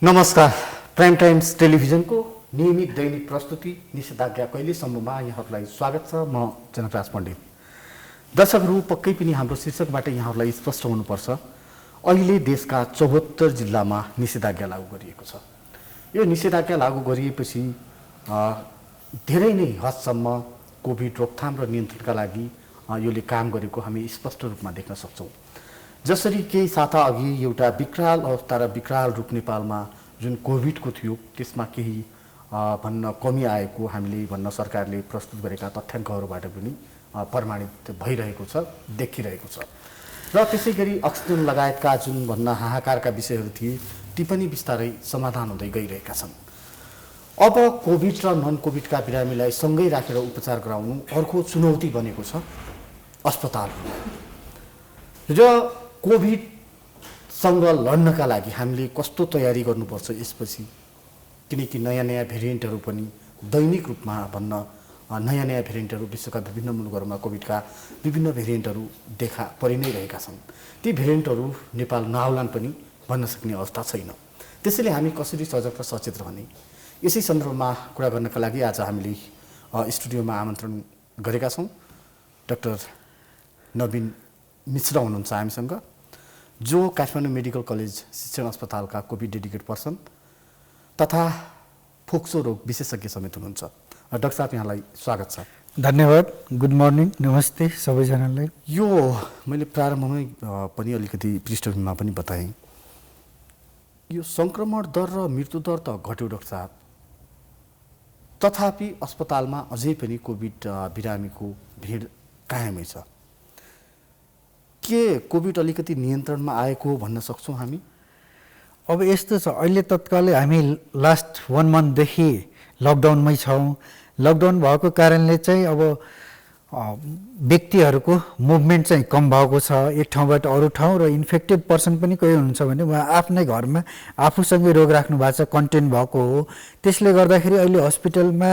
नमस्कार। Prime times टेलिभिजनको नियमित दैनिक प्रस्तुति निषेधाज्ञा कहिलेसम्ममा यहाँहरूलाई स्वागत छ। म जनकराज पण्डित। दर्शकहरू पक्कै पनि हाम्रो शीर्षकबाट यहाँहरूलाई स्पष्ट हुनुपर्छ। अहिले देशका 74 जिल्लामा निषेधाज्ञा लागू गरिएको छ। यो निषेधाज्ञा लागू गरिएपछि धेरै नै हदसम्म कोभिड रोकथाम र नियन्त्रणका लागि यसले काम गरेको हामी स्पष्ट रूपमा देख्न सक्छौँ। जसरी केही साता अघि एउटा विकराल अवस्था र विकराल रूप नेपालमा जुन कोभिडको थियो त्यसमा केही भन्न कमी आएको हामीले भन्न सरकारले प्रस्तुत गरेका तथ्याङ्कहरूबाट पनि प्रमाणित भइरहेको छ, देखिरहेको छ। र त्यसै गरी अक्सिजन लगायतका जुन भन्न हाहाकारका विषयहरू थिए ती पनि बिस्तारै समाधान हुँदै गइरहेका छन्। अब कोभिड र नन कोभिडका बिरामीलाई सँगै राखेर उपचार गराउनु अर्को चुनौती बनेको छ अस्पतालहरू। र कोभिडसँग लड्नका लागि हामीले कस्तो तयारी गर्नुपर्छ यसपछि, किनकि नयाँ नयाँ भेरिएन्टहरू पनि दैनिक रूपमा भन्न नयाँ नयाँ भेरिएन्टहरू विश्वका विभिन्न मुलुकहरूमा कोभिडका विभिन्न भेरिएन्टहरू देखा परि नै रहेका छन्। ती भेरिएन्टहरू नेपाल नआउलान् पनि भन्न सक्ने अवस्था छैन। त्यसैले हामी कसरी सजग र सचेत रहने, यसै सन्दर्भमा कुरा गर्नका लागि आज हामीले स्टुडियोमा आमन्त्रण गरेका छौँ। डाक्टर नवीन मिश्र हुनुहुन्छ हामीसँग, जो काठमाडौँ मेडिकल कलेज शिक्षण अस्पतालका कोभिड डेडिकेट पर्सन तथा फोक्सो रोग विशेषज्ञ समेत हुनुहुन्छ। डाक्टर साहब, यहाँलाई स्वागत छ। धन्यवाद। गुड मर्निङ, नमस्ते सबैजनालाई। यो मैले प्रारम्भमै पनि अलिकति पृष्ठभूमिमा पनि बताएँ, यो सङ्क्रमण दर र मृत्युदर त घट्यो डाक्टर साहब, तथापि अस्पतालमा अझै पनि कोभिड बिरामीको भिड कायमै छ। के कोभिड अलिकति नियन्त्रणमा आएको हो भन्न सक्छौँ हामी? अब यस्तो छ, अहिले तत्कालै हामी लास्ट 1 मन्थदेखि लकडाउनमै छौँ। लकडाउन भएको कारणले चाहिँ अब व्यक्तिहरूको मुभमेन्ट चाहिँ कम भएको छ एक ठाउँबाट अरू ठाउँ, र इन्फेक्टेड पर्सन पनि कोही हुनुहुन्छ भने उहाँ आफ्नै घरमा आफूसँगै रोग राख्नु भएको छ, कन्टेन भएको हो। त्यसले गर्दाखेरि अहिले हस्पिटलमा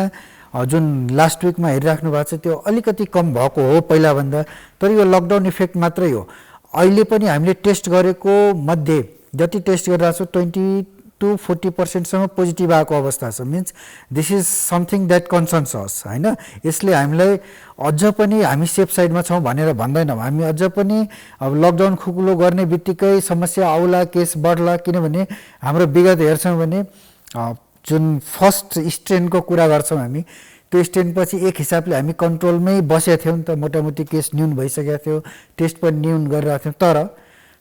जुन लास्ट विकमा हेरिराख्नु भएको छ त्यो अलिकति कम भएको हो पहिलाभन्दा, तर यो लकडाउन इफेक्ट मात्रै हो। अहिले पनि हामीले टेस्ट गरेको मध्ये जति टेस्ट गरिरहेको छौँ 20 to 40% पोजिटिभ आएको अवस्था छ। Means this is something that concerns us, होइन। यसले हामीलाई अझ पनि हामी सेफ साइडमा छौँ भनेर भन्दैनौँ। हामी अझ पनि अब लकडाउन खुकुलो गर्ने बित्तिकै समस्या आउला, केस बढ्ला, किनभने हाम्रो विगत हेर्छौँ भने जुन फर्स्ट स्ट्रेनको कुरा गर्छौँ हामी, त्यो स्ट्रेनपछि एक हिसाबले हामी कन्ट्रोलमै बसेका थियौँ नि त, मोटामोटी केस न्यून भइसकेको थियो, टेस्ट पनि न्यून गरिरहेको थियौँ। तर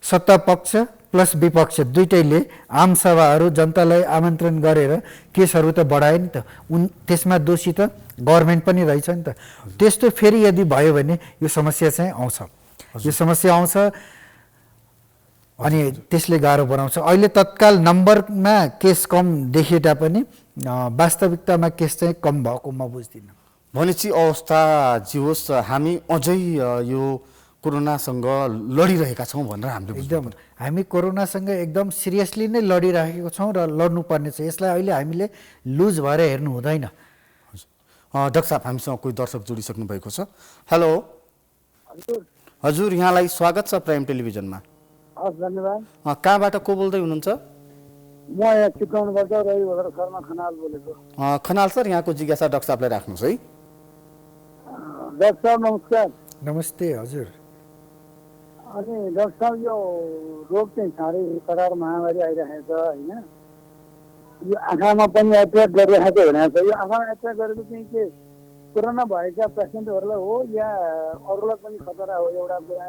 सत्तापक्ष प्लस विपक्ष दुइटैले आमसभाहरू जनतालाई आमन्त्रण गरेर केसहरू त बढायो नि त। त्यसमा दोषी त गभर्मेन्ट पनि रहेछ नि त। त्यस्तो फेरि यदि भयो भने यो समस्या चाहिँ आउँछ, यो समस्या आउँछ अनि त्यसले गाह्रो बनाउँछ। अहिले तत्काल नम्बरमा केस कम देखिए तापनि वास्तविकतामा केस चाहिँ कम भएको म बुझ्दिनँ। भनेपछि अवस्था जे होस् हामी अझै यो कोरोनासँग लडिरहेका छौँ भनेर हामीले एकदम हामी कोरोनासँग एकदम सिरियसली नै लडिरहेको छौँ र लड्नुपर्ने छ। यसलाई अहिले हामीले लुज भएर हेर्नु हुँदैन। डाक्टर साहब, हामीसँग कोही दर्शक जोडिसक्नु भएको छ। हेलो हजुर, यहाँलाई स्वागत छ प्राइम टेलिभिजनमा। हस्, धन्यवाद। कहाँबाट को बोल्दै हुनुहुन्छ? म यहाँ चितवनबाट रवि भद्र शर्मा खनाल बोलेको। खनाल सर, यहाँको जिज्ञासा डाक्टर साहबलाई राख्नुहोस् है। डाक्टर साहब नमस्कार। नमस्ते हजुर। अनि डाक्टर साहब, यो रोग चाहिँ साह्रै करार महामारी आइरहेको छ, होइन। यो आँखामा पनि एट्याक गरिरहेको भनेको छ। यो आँखामा एट्याक गरेको चाहिँ के कोरोना भएका पेसेन्टहरूलाई हो या अरूलाई पनि खतरा हो? एउटा कुरा।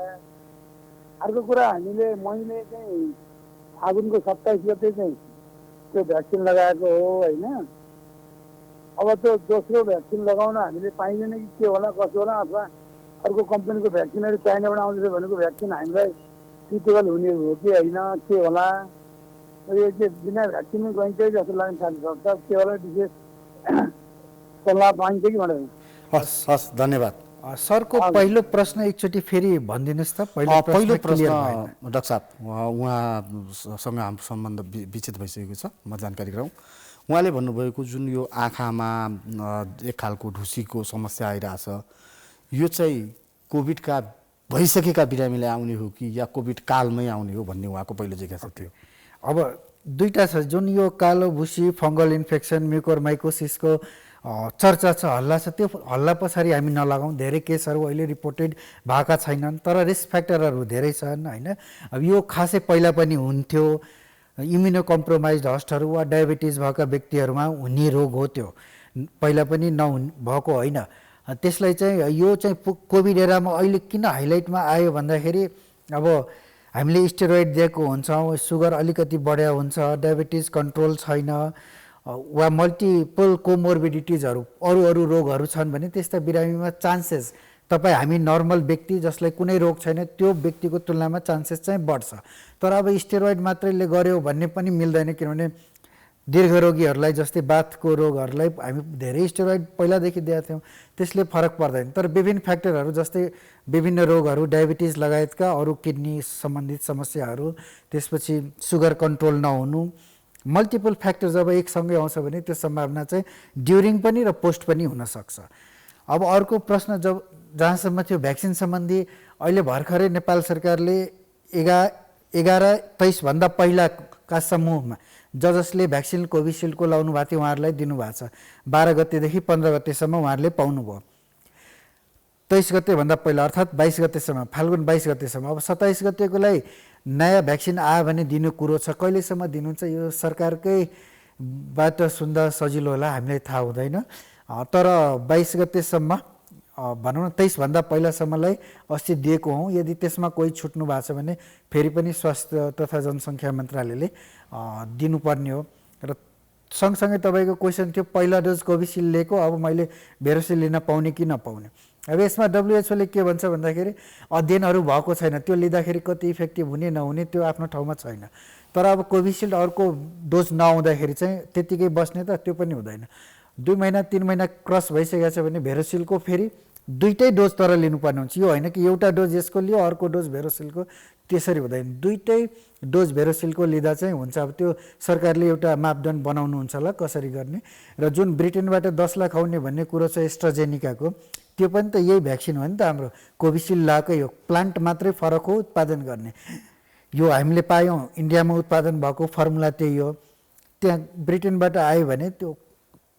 अर्को कुरा, मैले चाहिँ फागुनको 27 गते चाहिँ त्यो भ्याक्सिन लगाएको हो, होइन। अब त्यो दोस्रो भ्याक्सिन लगाउन हामीले पाइँदैन कि के होला, कसो होला, अथवा अर्को कम्पनीको भ्याक्सिनहरू चाइनाबाट आउँदैछ भनेको भ्याक्सिन हामीलाई सुटेबल हुने हो कि होइन, के होला? यो चाहिँ बिना भ्याक्सिनमै गइन्छ जस्तो लाग्ने सक्छ, के होला? विशेष सल्लाह पाइन्छ कि भनेर। हस् हस्, धन्यवाद। सरको पहिलो प्रश्न एकचोटि फेरि भनिदिनुहोस् त। पहिलो प्रश्न डाक्टर साहब, उहाँसँग हाम्रो सम्बन्ध विच्छेद भइसकेको छ, म जानकारी गराउँ। उहाँले भन्नुभएको जुन यो आँखामा एक खालको ढुसीको समस्या आइरहेछ, यो चाहिँ कोभिडका भइसकेका बिरामीलाई आउने हो कि या कोभिड कालमै आउने हो भन्ने उहाँको पहिलो जिज्ञासा थियो। अब दुईटा छ, जुन यो कालो भुसी फङ्गल इन्फेक्सन म्युकोरमाइकोसिसको चर्चा छ, हल्ला छ, त्यो हल्ला पछाडि हामी नलगाउँ। धेरै केसहरू अहिले रिपोर्टेड भएका छैनन्, तर रिस्क फ्याक्टरहरू धेरै छन् होइन। अब यो खासै पहिला पनि हुन्थ्यो, इम्युनो कम्प्रोमाइज हस्टहरू वा डायबिटिज भएका व्यक्तिहरूमा हुने रोग हो, त्यो पहिला पनि भएको होइन। त्यसलाई चाहिँ यो चाहिँ कोभिड एरामा अहिले किन हाइलाइटमा आयो भन्दाखेरि अब हामीले स्टेरोइड दिएको हुन्छौँ, सुगर अलिकति बढ्या हुन्छ, डायबिटिज कन्ट्रोल छैन वा मल्टिपल कोमोर्बिडिटिजहरू अरू रोगहरू छन् भने त्यस्ता बिरामीमा चान्सेस हामी नर्मल व्यक्ति जसलाई कुनै रोग छैन त्यो व्यक्तिको तुलनामा चान्सेस चाहिँ बढ्छ। तर अब स्टेरोइड मात्रैले गर्यो भन्ने पनि मिल्दैन, किनभने दीर्घरोगीहरूलाई जस्तै बाथको रोगहरूलाई हामी धेरै स्टेरोइड पहिलादेखि दिएका थियौँ, त्यसले फरक पर्दैन। तर विभिन्न फ्याक्टरहरू जस्तै विभिन्न रोगहरू, डायबिटिज लगायतका अरू किडनी सम्बन्धित समस्याहरू, त्यसपछि सुगर कन्ट्रोल नहुनु, मल्टिपल फ्याक्टर जब एकसँगै आउँछ भने त्यो सम्भावना चाहिँ ड्युरिङ पनि र पोस्ट पनि हुनसक्छ। अब अर्को प्रश्न जहाँसम्म थियो भ्याक्सिन सम्बन्धी, अहिले भर्खरै नेपाल सरकारले 11-23 भन्दा पहिलाका समूहमा जसले भ्याक्सिन कोभिसिल्डको लाउनु भएको थियो उहाँहरूलाई दिनुभएको छ। 12 गतेदेखि 15 गतेसम्म उहाँहरूले पाउनुभयो। 23 गतेभन्दा पहिला अर्थात् 22 गतेसम्म, फाल्गुन 22 गतेसम्म। अब 27 गतेकोलाई नयाँ भ्याक्सिन आयो भने दिनु कुरो छ, कहिलेसम्म दिनुहुन्छ यो सरकारकैबाट सुन्दा सजिलो होला, हामीलाई थाहा हुँदैन। तर 22 गतेसम्म भनौँ न 23 भन्दा पहिलासम्मलाई अस्ति दिएको हौँ। यदि त्यसमा कोही छुट्नु भएको छ भने फेरि पनि स्वास्थ्य तथा जनसङ्ख्या मन्त्रालयले दिनुपर्ने हो। र सँगसँगै तपाईँको क्वेसन थियो पहिला डोज कोभिसिल्ड लिएको, अब मैले भेरोसिल्ड लिन पाउने कि नपाउने। अब यसमा WHO ले के भन्छ भन्दाखेरि अध्ययनहरू भएको छैन, त्यो लिँदाखेरि कति इफेक्टिभ हुने नहुने त्यो आफ्नो ठाउँमा छैन। तर अब कोभिसिल्ड अर्को डोज नआउँदाखेरि चाहिँ त्यत्तिकै बस्ने त त्यो पनि हुँदैन। 2 महिना 3 महिना क्रस भइसकेको छ भने भेरोसिल्डको फेरि दुईटै डोज तर लिनुपर्ने हुन्छ। यो होइन कि एउटा डोज यसको लियो अर्को डोज भेरोसिल्डको, त्यसरी हुँदैन। दुईटै डोज भेरोसिल्डको लिँदा चाहिँ हुन्छ। अब त्यो सरकारले एउटा मापदण्ड बनाउनुहुन्छ होला कसरी गर्ने। र जुन ब्रिटेनबाट 10 लाख आउने भन्ने कुरो छ एस्ट्राजेनिकाको, त्यो पनि त यही भ्याक्सिन हो नि त, हाम्रो कोभिसिल्ड लाएकै हो, प्लान्ट मात्रै फरक हो उत्पादन गर्ने। यो हामीले पायौँ इन्डियामा उत्पादन भएको फर्मुला त्यही हो, त्यहाँ ब्रिटेनबाट आयो भने त्यो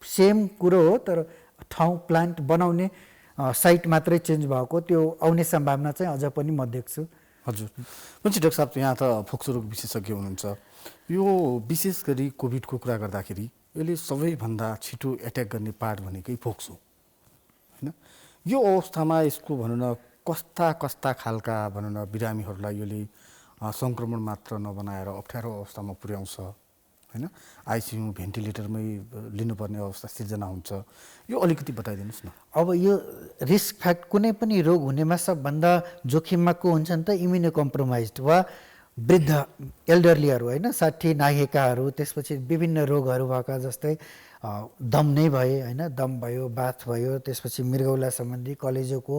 सेम कुरो हो, तर ठाउँ प्लान्ट बनाउने साइट मात्रै चेन्ज भएको, त्यो आउने सम्भावना चाहिँ अझ पनि म देख्छु। हजुर हुन्छ डाक्टर साहब, यहाँ त फोक्सो रोग विशेषज्ञ हुनुहुन्छ। यो विशेष गरी कोभिडको कुरा गर्दाखेरि यसले सबैभन्दा छिटो एट्याक गर्ने पार्ट भनेकै फोक्सो होइन। यो अवस्थामा यसको भनौँ न कस्ता खालका भनौँ न बिरामीहरूलाई यसले सङ्क्रमण मात्र नबनाएर अप्ठ्यारो अवस्थामा पुर्याउँछ होइन, आइसियु भेन्टिलेटरमै लिनुपर्ने अवस्था सिर्जना हुन्छ, यो अलिकति बताइदिनुहोस् न। अब यो रिस्क फॅक्ट कुनै पनि रोग हुनेमा सबभन्दा जोखिममा को हुन्छन् त इम्युनो कम्प्रोमाइज्ड वा वृद्ध एल्डरलीहरू होइन, 60 नाघेकाहरू, त्यसपछि विभिन्न रोगहरू भएका जस्तै दम नै भए होइन, दम भयो, बाथ भयो, त्यसपछि मृगौला सम्बन्धी कलेजोको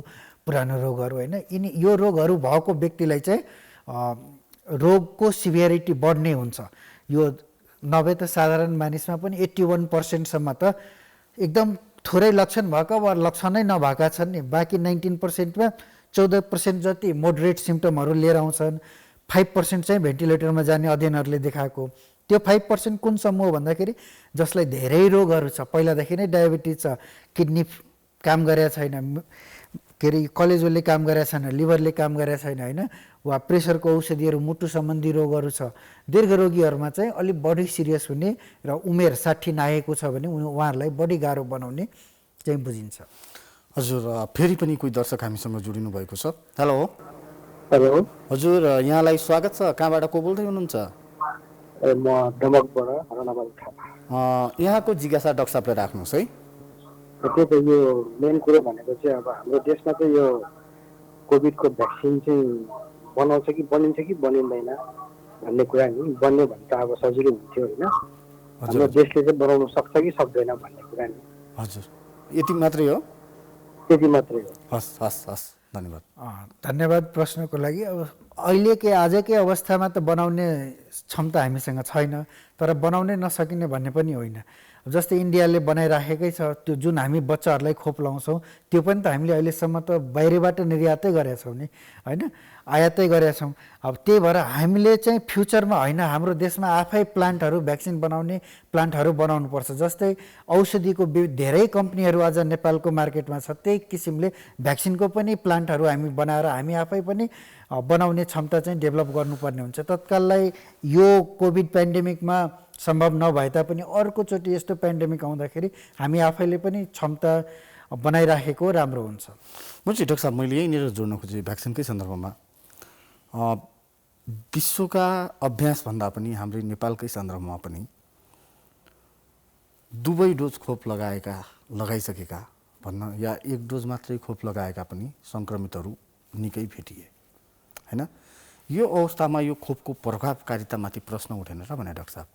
पुरानो रोगहरू होइन, यो रोगहरू भएको व्यक्तिलाई चाहिँ रोगको सिभियरिटी बढ्ने हुन्छ। यो नभए त साधारण मानिसमा पनि 81% त एकदम थोरै लक्षण भएका वा लक्षणै नभएका छन् नि, बाँकी 19%मा 14% जति मोडरेट सिम्टमहरू लिएर आउँछन्। 5% चाहिँ भेन्टिलेटरमा जाने अध्ययनहरूले देखाएको। त्यो 5% कुन समूह भन्दाखेरि जसलाई धेरै रोगहरू छ, पहिलादेखि नै डायबिटिज छ, किडनी काम गरेको छैन, के अरे कलेजोले काम गरेको छैन, लिभरले काम गरेको छैन होइन, वा प्रेसरको औषधिहरू, मुटु सम्बन्धी रोगहरू छ, दीर्घरोगीहरूमा चाहिँ अलिक बढी सिरियस हुने र उमेर 60 नागेको छ भने उहाँहरूलाई बढी गाह्रो बनाउने चाहिँ बुझिन्छ। हजुर फेरि पनि कोही दर्शक हामीसँग जोडिनु भएको छ। हेलो हेलो हजुर, यहाँलाई स्वागत छ। कहाँबाट को बोल्दै हुनुहुन्छ? म दमकबाट हरनाबाद थापा। यहाँको जिज्ञासा डाक्टर साहबले राख्नुहोस् है। त्यही त यो मेन कुरो भनेको चाहिँ अब हाम्रो देशमा चाहिँ यो कोभिडको भ्याक्सिन चाहिँ बनाउँछ कि बनिन्छ कि बनिँदैन भन्ने कुरा नि, बन्यो भने त अब सजिलो हुन्थ्यो होइन, हाम्रो देशले चाहिँ बनाउन सक्छ कि सक्दैन भन्ने कुरा नि। हजुर यति मात्रै हो? त्यति मात्रै हो। हस् हस् हस्, धन्यवाद। धन्यवाद प्रश्नको लागि। अब अहिलेकै आजकै अवस्थामा त बनाउने क्षमता हामीसँग छैन, तर बनाउनै नसकिने भन्ने पनि होइन। जस्तै इन्डियाले बनाइराखेकै छ, त्यो जुन हामी बच्चाहरूलाई खोप लाउँछौँ त्यो पनि त हामीले अहिलेसम्म त बाहिरबाट निर्यातै गरेका छौँ नि होइन। आयातै गरेका छौँ। अब त्यही भएर हामीले चाहिँ फ्युचरमा होइन, हाम्रो देशमा आफै प्लान्टहरू भ्याक्सिन बनाउने प्लान्टहरू बनाउनुपर्छ। जस्तै औषधिको धेरै कम्पनीहरू आज नेपालको मार्केटमा छ, त्यही किसिमले भ्याक्सिनको पनि प्लान्टहरू हामी बनाएर हामी आफै पनि बनाउने क्षमता चाहिँ डेभलप गर्नुपर्ने हुन्छ। तत्काललाई यो कोभिड पेन्डेमिकमा सम्भव नभए तापनि अर्कोचोटि यस्तो पेन्डेमिक आउँदाखेरि हामी आफैले पनि क्षमता बनाइराखेको राम्रो हुन्छ। मुन्सी डाक्टर साहब, मैले यहीँनिर जोड्न खोजेँ भ्याक्सिनकै सन्दर्भमा विश्वका अभ्यासभन्दा पनि हाम्रो नेपालकै सन्दर्भमा पनि दुवै डोज खोप लगाइसकेका भन्न या एक डोज मात्रै खोप लगाएका पनि सङ्क्रमितहरू निकै भेटिए होइन। यो अवस्थामा यो खोपको प्रभावकारितामाथि प्रश्न उठेन र भने डाक्टर साहब?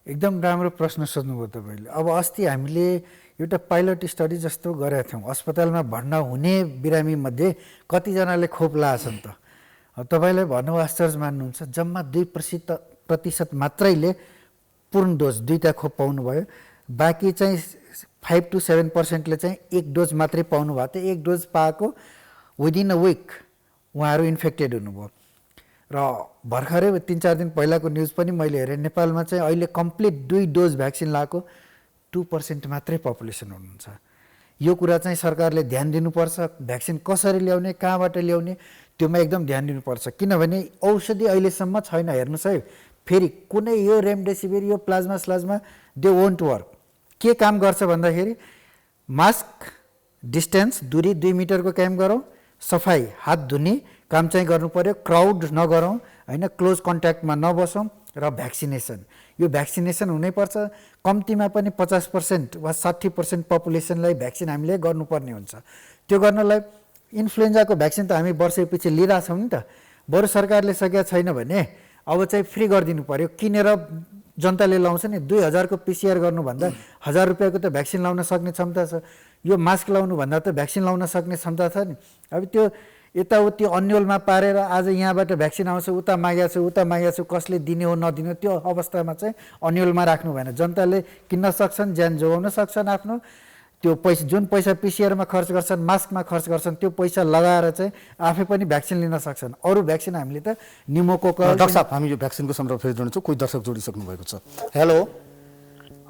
एकदम राम्रो प्रश्न सोध्नुभयो तपाईँले। अब अस्ति हामीले एउटा पाइलट स्टडी जस्तो गरेका थियौँ। अस्पतालमा भर्ना हुने बिरामीमध्ये कतिजनाले खोप लाएछन् त? तपाईँले भन्नु आश्चर्य मान्नुहुन्छ, जम्मा 2% मात्रैले पूर्ण डोज 2टा खोप पाउनुभयो। बाँकी चाहिँ 5 to 7%ले चाहिँ 1 डोज मात्रै पाउनु भएको थियो। 1 डोज पाएको विदिन अ विक उहाँहरू इन्फेक्टेड हुनुभयो। र भर्खरै 3-4 दिन पहिलाको न्युज पनि मैले हेरेँ, नेपालमा चाहिँ अहिले कम्प्लिट 2 डोज भ्याक्सिन लगाएको 2% मात्रै पपुलेसन हुनुहुन्छ। यो कुरा चाहिँ सरकारले ध्यान दिनुपर्छ। भ्याक्सिन कसरी ल्याउने, कहाँबाट ल्याउने, त्योमा एकदम ध्यान दिनुपर्छ। किनभने औषधि अहिलेसम्म छैन। हेर्नुहोस् है, फेरि कुनै यो रेमडेसिभिर, यो प्लाज्मा दे वोन्ट वर्क। के काम गर्छ भन्दाखेरि मास्क, डिस्टेन्स, दूरी 2 मिटरको काम गरौँ, सफाइ, हात धुने काम चाहिँ गर्नु पर्यो, क्राउड नगरौँ होइन, क्लोज कन्ट्याक्टमा नबसौँ, र भ्याक्सिनेसन। यो भ्याक्सिनेसन हुनैपर्छ। कम्तीमा पनि 50% वा 60% पपुलेसनलाई भ्याक्सिन हामीले गर्नुपर्ने हुन्छ। त्यो गर्नलाई इन्फ्लुएन्जाको भ्याक्सिन त हामी वर्षैपछि लिइरहेछौँ नि त। बरु सरकारले सकेका छैन भने अब चाहिँ फ्री गरिदिनु पर्यो। किनेर जनताले लाउँछ नि, 2000 को PCR गर्नुभन्दा 1000 रुपियाँको त भ्याक्सिन लाउन सक्ने क्षमता छ। यो मास्क लाउनुभन्दा त भ्याक्सिन लाउन सक्ने क्षमता छ नि। अब त्यो यताउति अन्यलमा पारेर आज यहाँबाट भ्याक्सिन आउँछ, उता मागेको छु, कसले दिने हो नदिने हो, त्यो अवस्थामा चाहिँ अन्यलमा राख्नु भएन। जनताले किन्न सक्छन्, ज्यान जोगाउन सक्छन् आफ्नो। त्यो पैसा, जुन पैसा पिसिआरमा खर्च गर्छन्, मास्कमा खर्च गर्छन्, त्यो पैसा लगाएर चाहिँ आफै पनि भ्याक्सिन लिन सक्छन्। अरू भ्याक्सिन हामीले त निमोकोकल। डाक्टर साहब, हामी यो भ्याक्सिनको सन्दर्भ फेरि जोड्छौँ। कोही दर्शक जोडिसक्नु भएको छ। हेलो,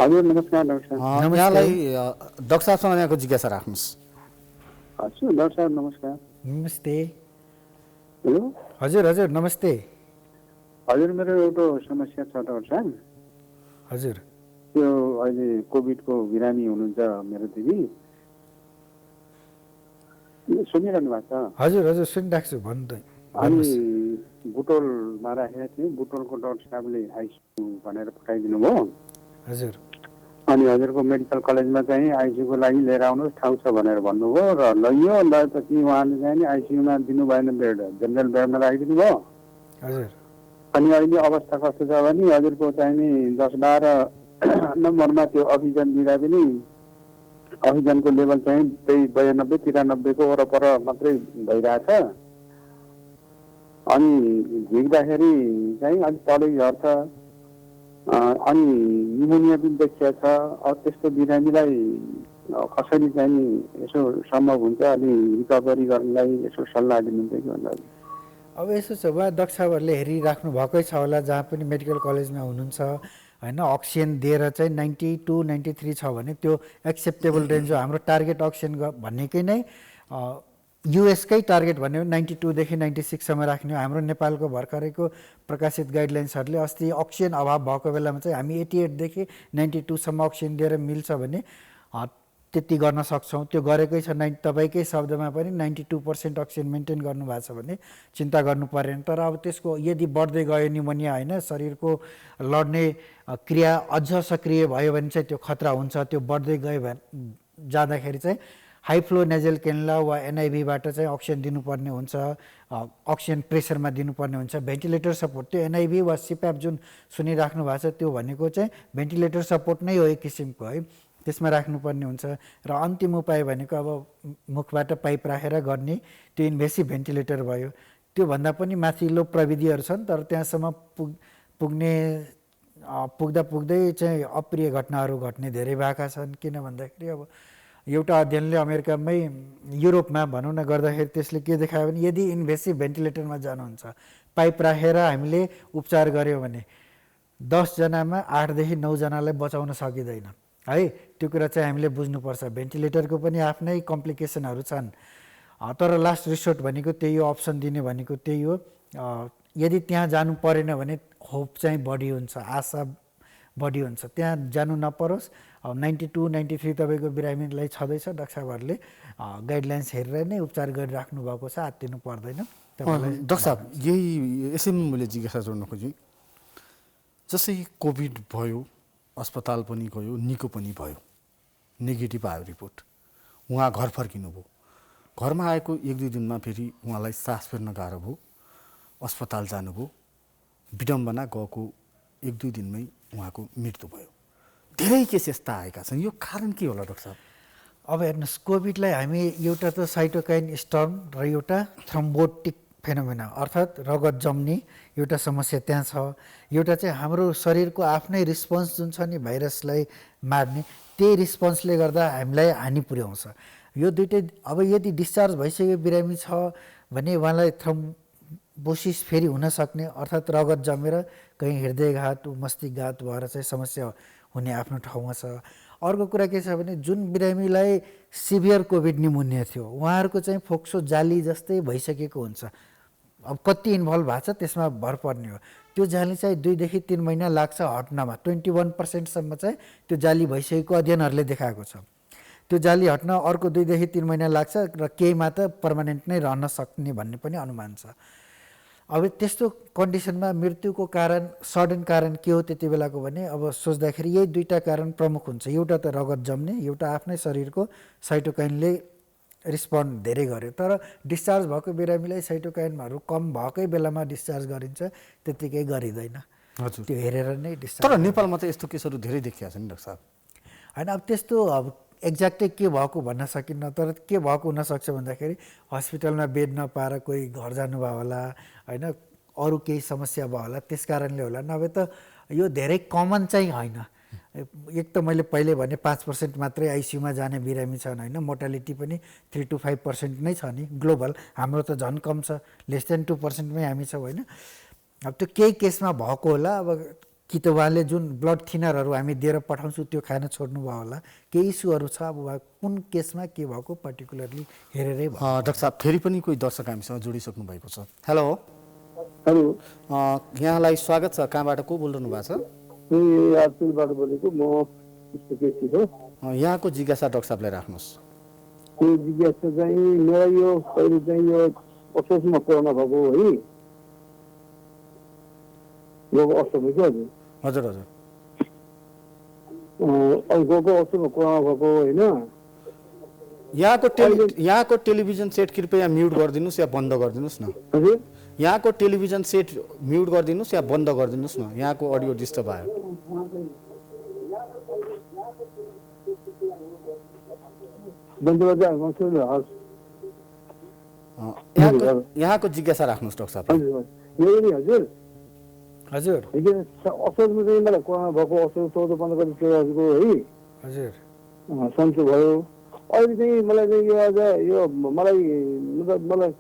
हजुर नमस्कार डाक्टर साहब। यहाँलाई डाक्टर साहबसँग यहाँको जिज्ञासा राख्नुहोस्। हजुर डाक्टर साहब नमस्कार। नमस्ते। हेलो हजुर नमस्ते। हजुर, मेरो एउटा समस्या छ डाक्टर साहब। हजुर। त्यो अहिले कोभिडको बिरामी हुनुहुन्छ मेरो दिदी, सुनिरहनु भएको छ? हजुर सुनिरहेको छु, भन्नु। अनि बुटोलमा राखेको थिएँ, बुटोलको डाक्टर साहबले आइसियू भनेर पठाइदिनु भयो। हजुर। अनि हजुरको मेडिकल कलेजमा चाहिँ आइसियूको लागि लिएर आउनुहोस्, ठाउँ छ भनेर भन्नुभयो र लैयो। लगाएपछि उहाँले चाहिँ नि आइसियूमा दिनु भएन, बेड जेनरल बेडमा राखिदिनु भयो। हजुर। अनि अहिले अवस्था कस्तो छ भने हजुरको चाहिँ नि 10-12 नम्बरमा त्यो अक्सिजन दिँदा पनि अक्सिजनको लेभल चाहिँ त्यही 92-93 को वरपर मात्रै भइरहेछ। अनि झिक्दाखेरि चाहिँ अलिक तलै झर्छ। अनि निमोनिया पनि देखिएको छ। अब त्यस्तो बिरामीलाई कसरी चाहिँ नि यसो सम्भव हुन्छ, अनि रिकभरी गर्नलाई यसो सल्लाह दिनुहुन्छ कि भन्दा? अब यसो छ, उहाँ डाक्टर साहबहरूले हेरिराख्नु भएकै छ होला, जहाँ पनि मेडिकल कलेजमा हुनुहुन्छ होइन। अक्सिजन दिएर चाहिँ 92-93 छ भने त्यो एक्सेप्टेबल रेन्ज हो। हाम्रो टार्गेट अक्सिजन भनेकै नै युएसकै टार्गेट भन्यो 92 देखि 96 सम्म राख्ने हो। हाम्रो नेपालको भर्खरैको प्रकाशित गाइडलाइन्सहरूले अस्ति अक्सिजन अभाव भएको बेलामा चाहिँ हामी 88 देखि 92 सम्म अक्सिजन दिएर मिल्छ भने त्यति गर्न सक्छौँ। त्यो गरेकै छ। तपाईँकै शब्दमा पनि 92% अक्सिजन मेन्टेन गर्नुभएको छ भने चिन्ता गर्नु परेन। तर अब त्यसको यदि बढ्दै गयो निमोनिया होइन, शरीरको लड्ने क्रिया अझ सक्रिय भयो भने चाहिँ त्यो खतरा हुन्छ। त्यो बढ्दै गयो भने जाँदाखेरि चाहिँ हाई फ्लो नेजल क्यानुला वा एनआइभीबाट चाहिँ अक्सिजन दिनुपर्ने हुन्छ, अक्सिजन प्रेसरमा दिनुपर्ने हुन्छ। भेन्टिलेटर सपोर्ट, त्यो एनआइभी वा सिप्याप जुन सुनिराख्नु भएको छ त्यो भनेको चाहिँ भेन्टिलेटर सपोर्ट नै हो एक किसिमको है, त्यसमा राख्नुपर्ने हुन्छ। र अन्तिम उपाय भनेको अब मुखबाट पाइप राखेर गर्ने त्यो इन्भेसिभ भेन्टिलेटर भयो। त्योभन्दा पनि माथिल्लो प्रविधिहरू छन्, तर त्यहाँसम्म पुग्दै चाहिँ अप्रिय घटनाहरू घट्ने धेरै भएका छन्। किन भन्दाखेरि अब एउटा अध्ययनले अमेरिकामै युरोपमा भनौँ न गर्दाखेरि त्यसले के देखायो भने यदि इन्भेसिभ भेन्टिलेटरमा जानुहुन्छ पाइप राखेर हामीले उपचार गऱ्यौँ भने 10 जनामा 8 देखि 9 जनालाई बचाउन सकिँदैन है। त्यो कुरा चाहिँ हामीले बुझ्नुपर्छ। भेन्टिलेटरको पनि आफ्नै कम्प्लिकेसनहरू छन्, तर लास्ट रिसोर्ट भनेको त्यही हो, अप्सन दिने भनेको त्यही हो। यदि त्यहाँ जानु परेन भने होप चाहिँ बढी हुन्छ, आशा बढी हुन्छ, त्यहाँ जानु नपरोस्। 92, 93 तपाईँको बिरामीलाई छँदैछ, डाक्टर साहबहरूले गाइडलाइन्स हेरेर नै उपचार गरिराख्नु भएको छ, आत्तिनु पर्दैन। डाक्टर साहब यही यसैमा मैले जिज्ञासा जोड्न खोजेँ, जसै कोभिड भयो, अस्पताल पनि गयो, निको पनि भयो, नेगेटिभ आयो रिपोर्ट, उहाँ घर फर्किनुभयो। घरमा आएको 1-2 दिनमा फेरि उहाँलाई सास फेर्न गाह्रो भयो, अस्पताल जानुभयो, विडम्बना गएको 1-2 दिनमै उहाँको मृत्यु भयो। धेरै केस यस्ता आएका छन्, यो कारण के होला डाक्टर साहब? अब हेर्नुहोस्, कोभिडलाई हामी एउटा त साइटोकाइन स्टर्म र एउटा थ्रोम्बोटिक फेनोमेना अर्थात् रगत जम्ने एउटा समस्या त्यहाँ छ। एउटा चाहिँ हाम्रो शरीरको आफ्नै रिस्पोन्स जुन छ नि भाइरसलाई मार्ने, त्यही रिस्पोन्सले गर्दा हामीलाई हानि पुर्याउँछ। यो दुइटै अब यदि डिस्चार्ज भइसकेको बिरामी छ भने उहाँलाई थ्रोम्बोसिस फेरि हुनसक्ने, अर्थात् रगत जमेर कहीँ हृदयघात मस्तिष्कघात भएर चाहिँ समस्या हुने आफ्नो ठाउँमा छ। अर्को कुरा के छ भने जुन बिरामीलाई सिभियर कोभिड निमोनिया थियो उहाँहरूको चाहिँ फोक्सो जाली जस्तै भइसकेको हुन्छ। अब कति इन्भल्भ भएको छ त्यसमा भर पर्ने हो। त्यो जाली चाहिँ 2 देखि 3 महिना लाग्छ हट्नमा। 21% चाहिँ त्यो जाली भइसकेको अध्ययनहरूले देखाएको छ। त्यो जाली हट्न अर्को 2 देखि 3 महिना लाग्छ र केहीमा त पर्मानेन्ट नै रहन सक्ने भन्ने पनि अनुमान छ। अब त्यस्तो कन्डिसनमा मृत्युको कारण सडन कारण के हो त्यति बेलाको भने अब सोच्दाखेरि यही दुईटा कारण प्रमुख हुन्छ। एउटा त रगत जम्ने, एउटा आफ्नै शरीरको साइटोकाइनले रिस्पोन्ड धेरै गर्यो। तर डिस्चार्ज भएको बिरामीलाई साइटोकाइनहरू कम भएकै बेलामा डिस्चार्ज गरिन्छ, त्यतिकै गरिँदैन। हजुर, त्यो हेरेर नै डिस्चार्ज। तर नेपालमा त यस्तो केसहरू धेरै देखिया छन् डाक्टर साहब। होइन, अब त्यस्तो अब एक्ज्याक्टै के भएको भन्न सकिन्न, तर के भएको हुनसक्छ भन्दाखेरि हस्पिटलमा बेड नपाएर कोही घर जानुभयो होला, होइन, अरू केही समस्या भयो होला, त्यस कारणले होला। नभए त यो धेरै कमन चाहिँ होइन। एक त मैले पहिले भने 5% मात्रै आइसियुमा जाने बिरामी छन्, होइन, मोर्टालिटी पनि 3 to 5% नै छ नि ग्लोबल। हाम्रो त झन् कम छ, लेस देन 2%मै हामी छौँ, होइन। अब त्यो केही केसमा भएको होला। अब कि त उहाँले जुन ब्लड थिनरहरू हामी दिएर पठाउँछौँ त्यो खान छोड्नुभयो होला, केही इस्युहरू छ। अब उहाँ कुन केसमा के भएको पर्टिकुलरली हेरेरै भयो। डाक्टर साहब फेरि पनि कोही दर्शक हामीसँग जोडिसक्नु भएको छ। हेलो हेलो, यहाँलाई स्वागत छ। कहाँबाट को बोलिरहनु भएको छ? आरसिलबाट बोलेको म केसी हो। यहाँको जिज्ञासा डाक्टर साहबलाई राख्नुहोस्। यो जिज्ञासा चाहिँ मेरा यो पहिले चाहिँ यो असोजमा कोरोना भएको है, यो असोज हो हजुर। हजुर हजुर, गएको असोजमा कोरोना भएको होइन। यहाँको टेलिभिजन सेट कृपया म्युट गरिदिनुहोस् या बन्द गरिदिनुहोस् न। हजुर, यहाँको टेलिभिजन सेट म्युट गरिदिनुहोस् या बन्द गरिदिनुहोस् न, यहाँको अडियो डिस्टर्ब आयो। बन्द गर्दा यहाँको जिज्ञासा राख्नुहोस् डाक्टर साहब। हजुर हजुर हजुर असोजमा चाहिँ मलाई कोरोना भएको असोज 14-15 गते हजुरको है हजुर सन्चो भयो। अहिले चाहिँ मलाई चाहिँ यो आज यो मलाई मतलब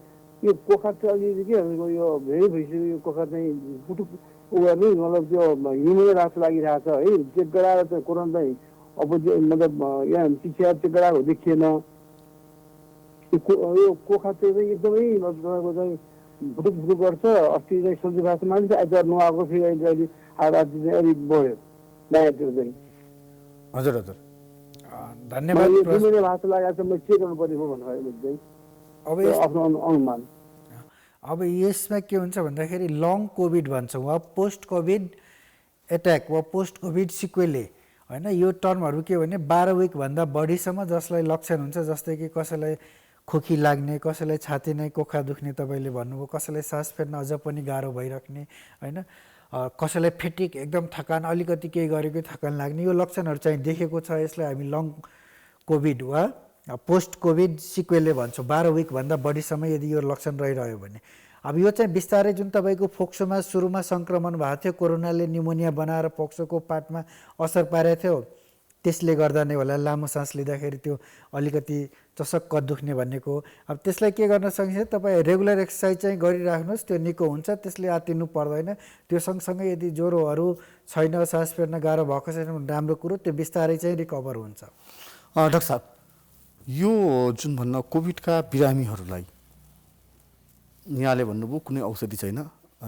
यो कोखा चाहिँ अलिअलि के भनेको यो धेरै भइसक्यो। यो कोखा चाहिँ पुटुक उयो नै मतलब त्यो हिउँले रास लागिरहेको छ है। चेक गराएर चाहिँ कोरोना चाहिँ अब मतलब यहाँ पिसिआर चेक गराएको देखिएन। यो कोखा चाहिँ एकदमै तपाईँको चाहिँ भुटुक भुटुक गर्छ। अस्ति चाहिँ सब्जी भाषा मानिस आइतबार नआएको फेरि अहिले आज चाहिँ अलिक बढ्यो डायटहरू चाहिँ। हजुर हजुर धन्यवाद। भाषा लागेको छ, मैले चेक गर्नुपर्ने हो भन्नुभयो अब आफ्नो अनुमान। अब यसमा के हुन्छ भन्दाखेरि लङ कोभिड भन्छौँ वा पोस्ट कोभिड एट्याक वा पोस्ट कोभिड सिक्वेले, होइन। यो टर्महरू के भने 12 विकभन्दा बढीसम्म जसलाई लक्षण हुन्छ, जस्तै कि कसैलाई खोकी लाग्ने, कसैलाई छाती नै कोखा दुख्ने तपाईँले भन्नुभयो, कसैलाई सास फेर्न अझ पनि गाह्रो भइराख्ने, होइन, कसैलाई फेटिक एकदम थकान अलिकति केही गरेकै थकान लाग्ने, यो लक्षणहरू चाहिँ देखेको छ। यसलाई हामी लङ कोभिड वा पोस्ट कोभिड सिक्वेले भन्छौँ। 12 विकभन्दा बढीसम्म यदि यो लक्षण रहिरह्यो भने। अब यो चाहिँ बिस्तारै जुन तपाईँको फोक्सोमा सुरुमा सङ्क्रमण भएको थियो, कोरोनाले निमोनिया बनाएर फोक्सोको पार्टमा असर पारेको थियो, त्यसले गर्दा नै होला लामो सास लिँदाखेरि त्यो अलिकति चसक्क दुख्ने भनेको। अब त्यसलाई के गर्न सकिन्छ, तपाईँ रेगुलर एक्सर्साइज चाहिँ गरिराख्नुहोस्, त्यो निको हुन्छ, त्यसले आत्तिनु पर्दैन। त्यो सँगसँगै यदि ज्वरोहरू छैन, सास फेर्न गाह्रो भएको छैन भने राम्रो कुरो, त्यो बिस्तारै चाहिँ रिकभर हुन्छ। डाक्टर साहब, यो जुन भन्न कोभिडका बिरामीहरूलाई यहाँले भन्नुभयो कुनै औषधि छैन,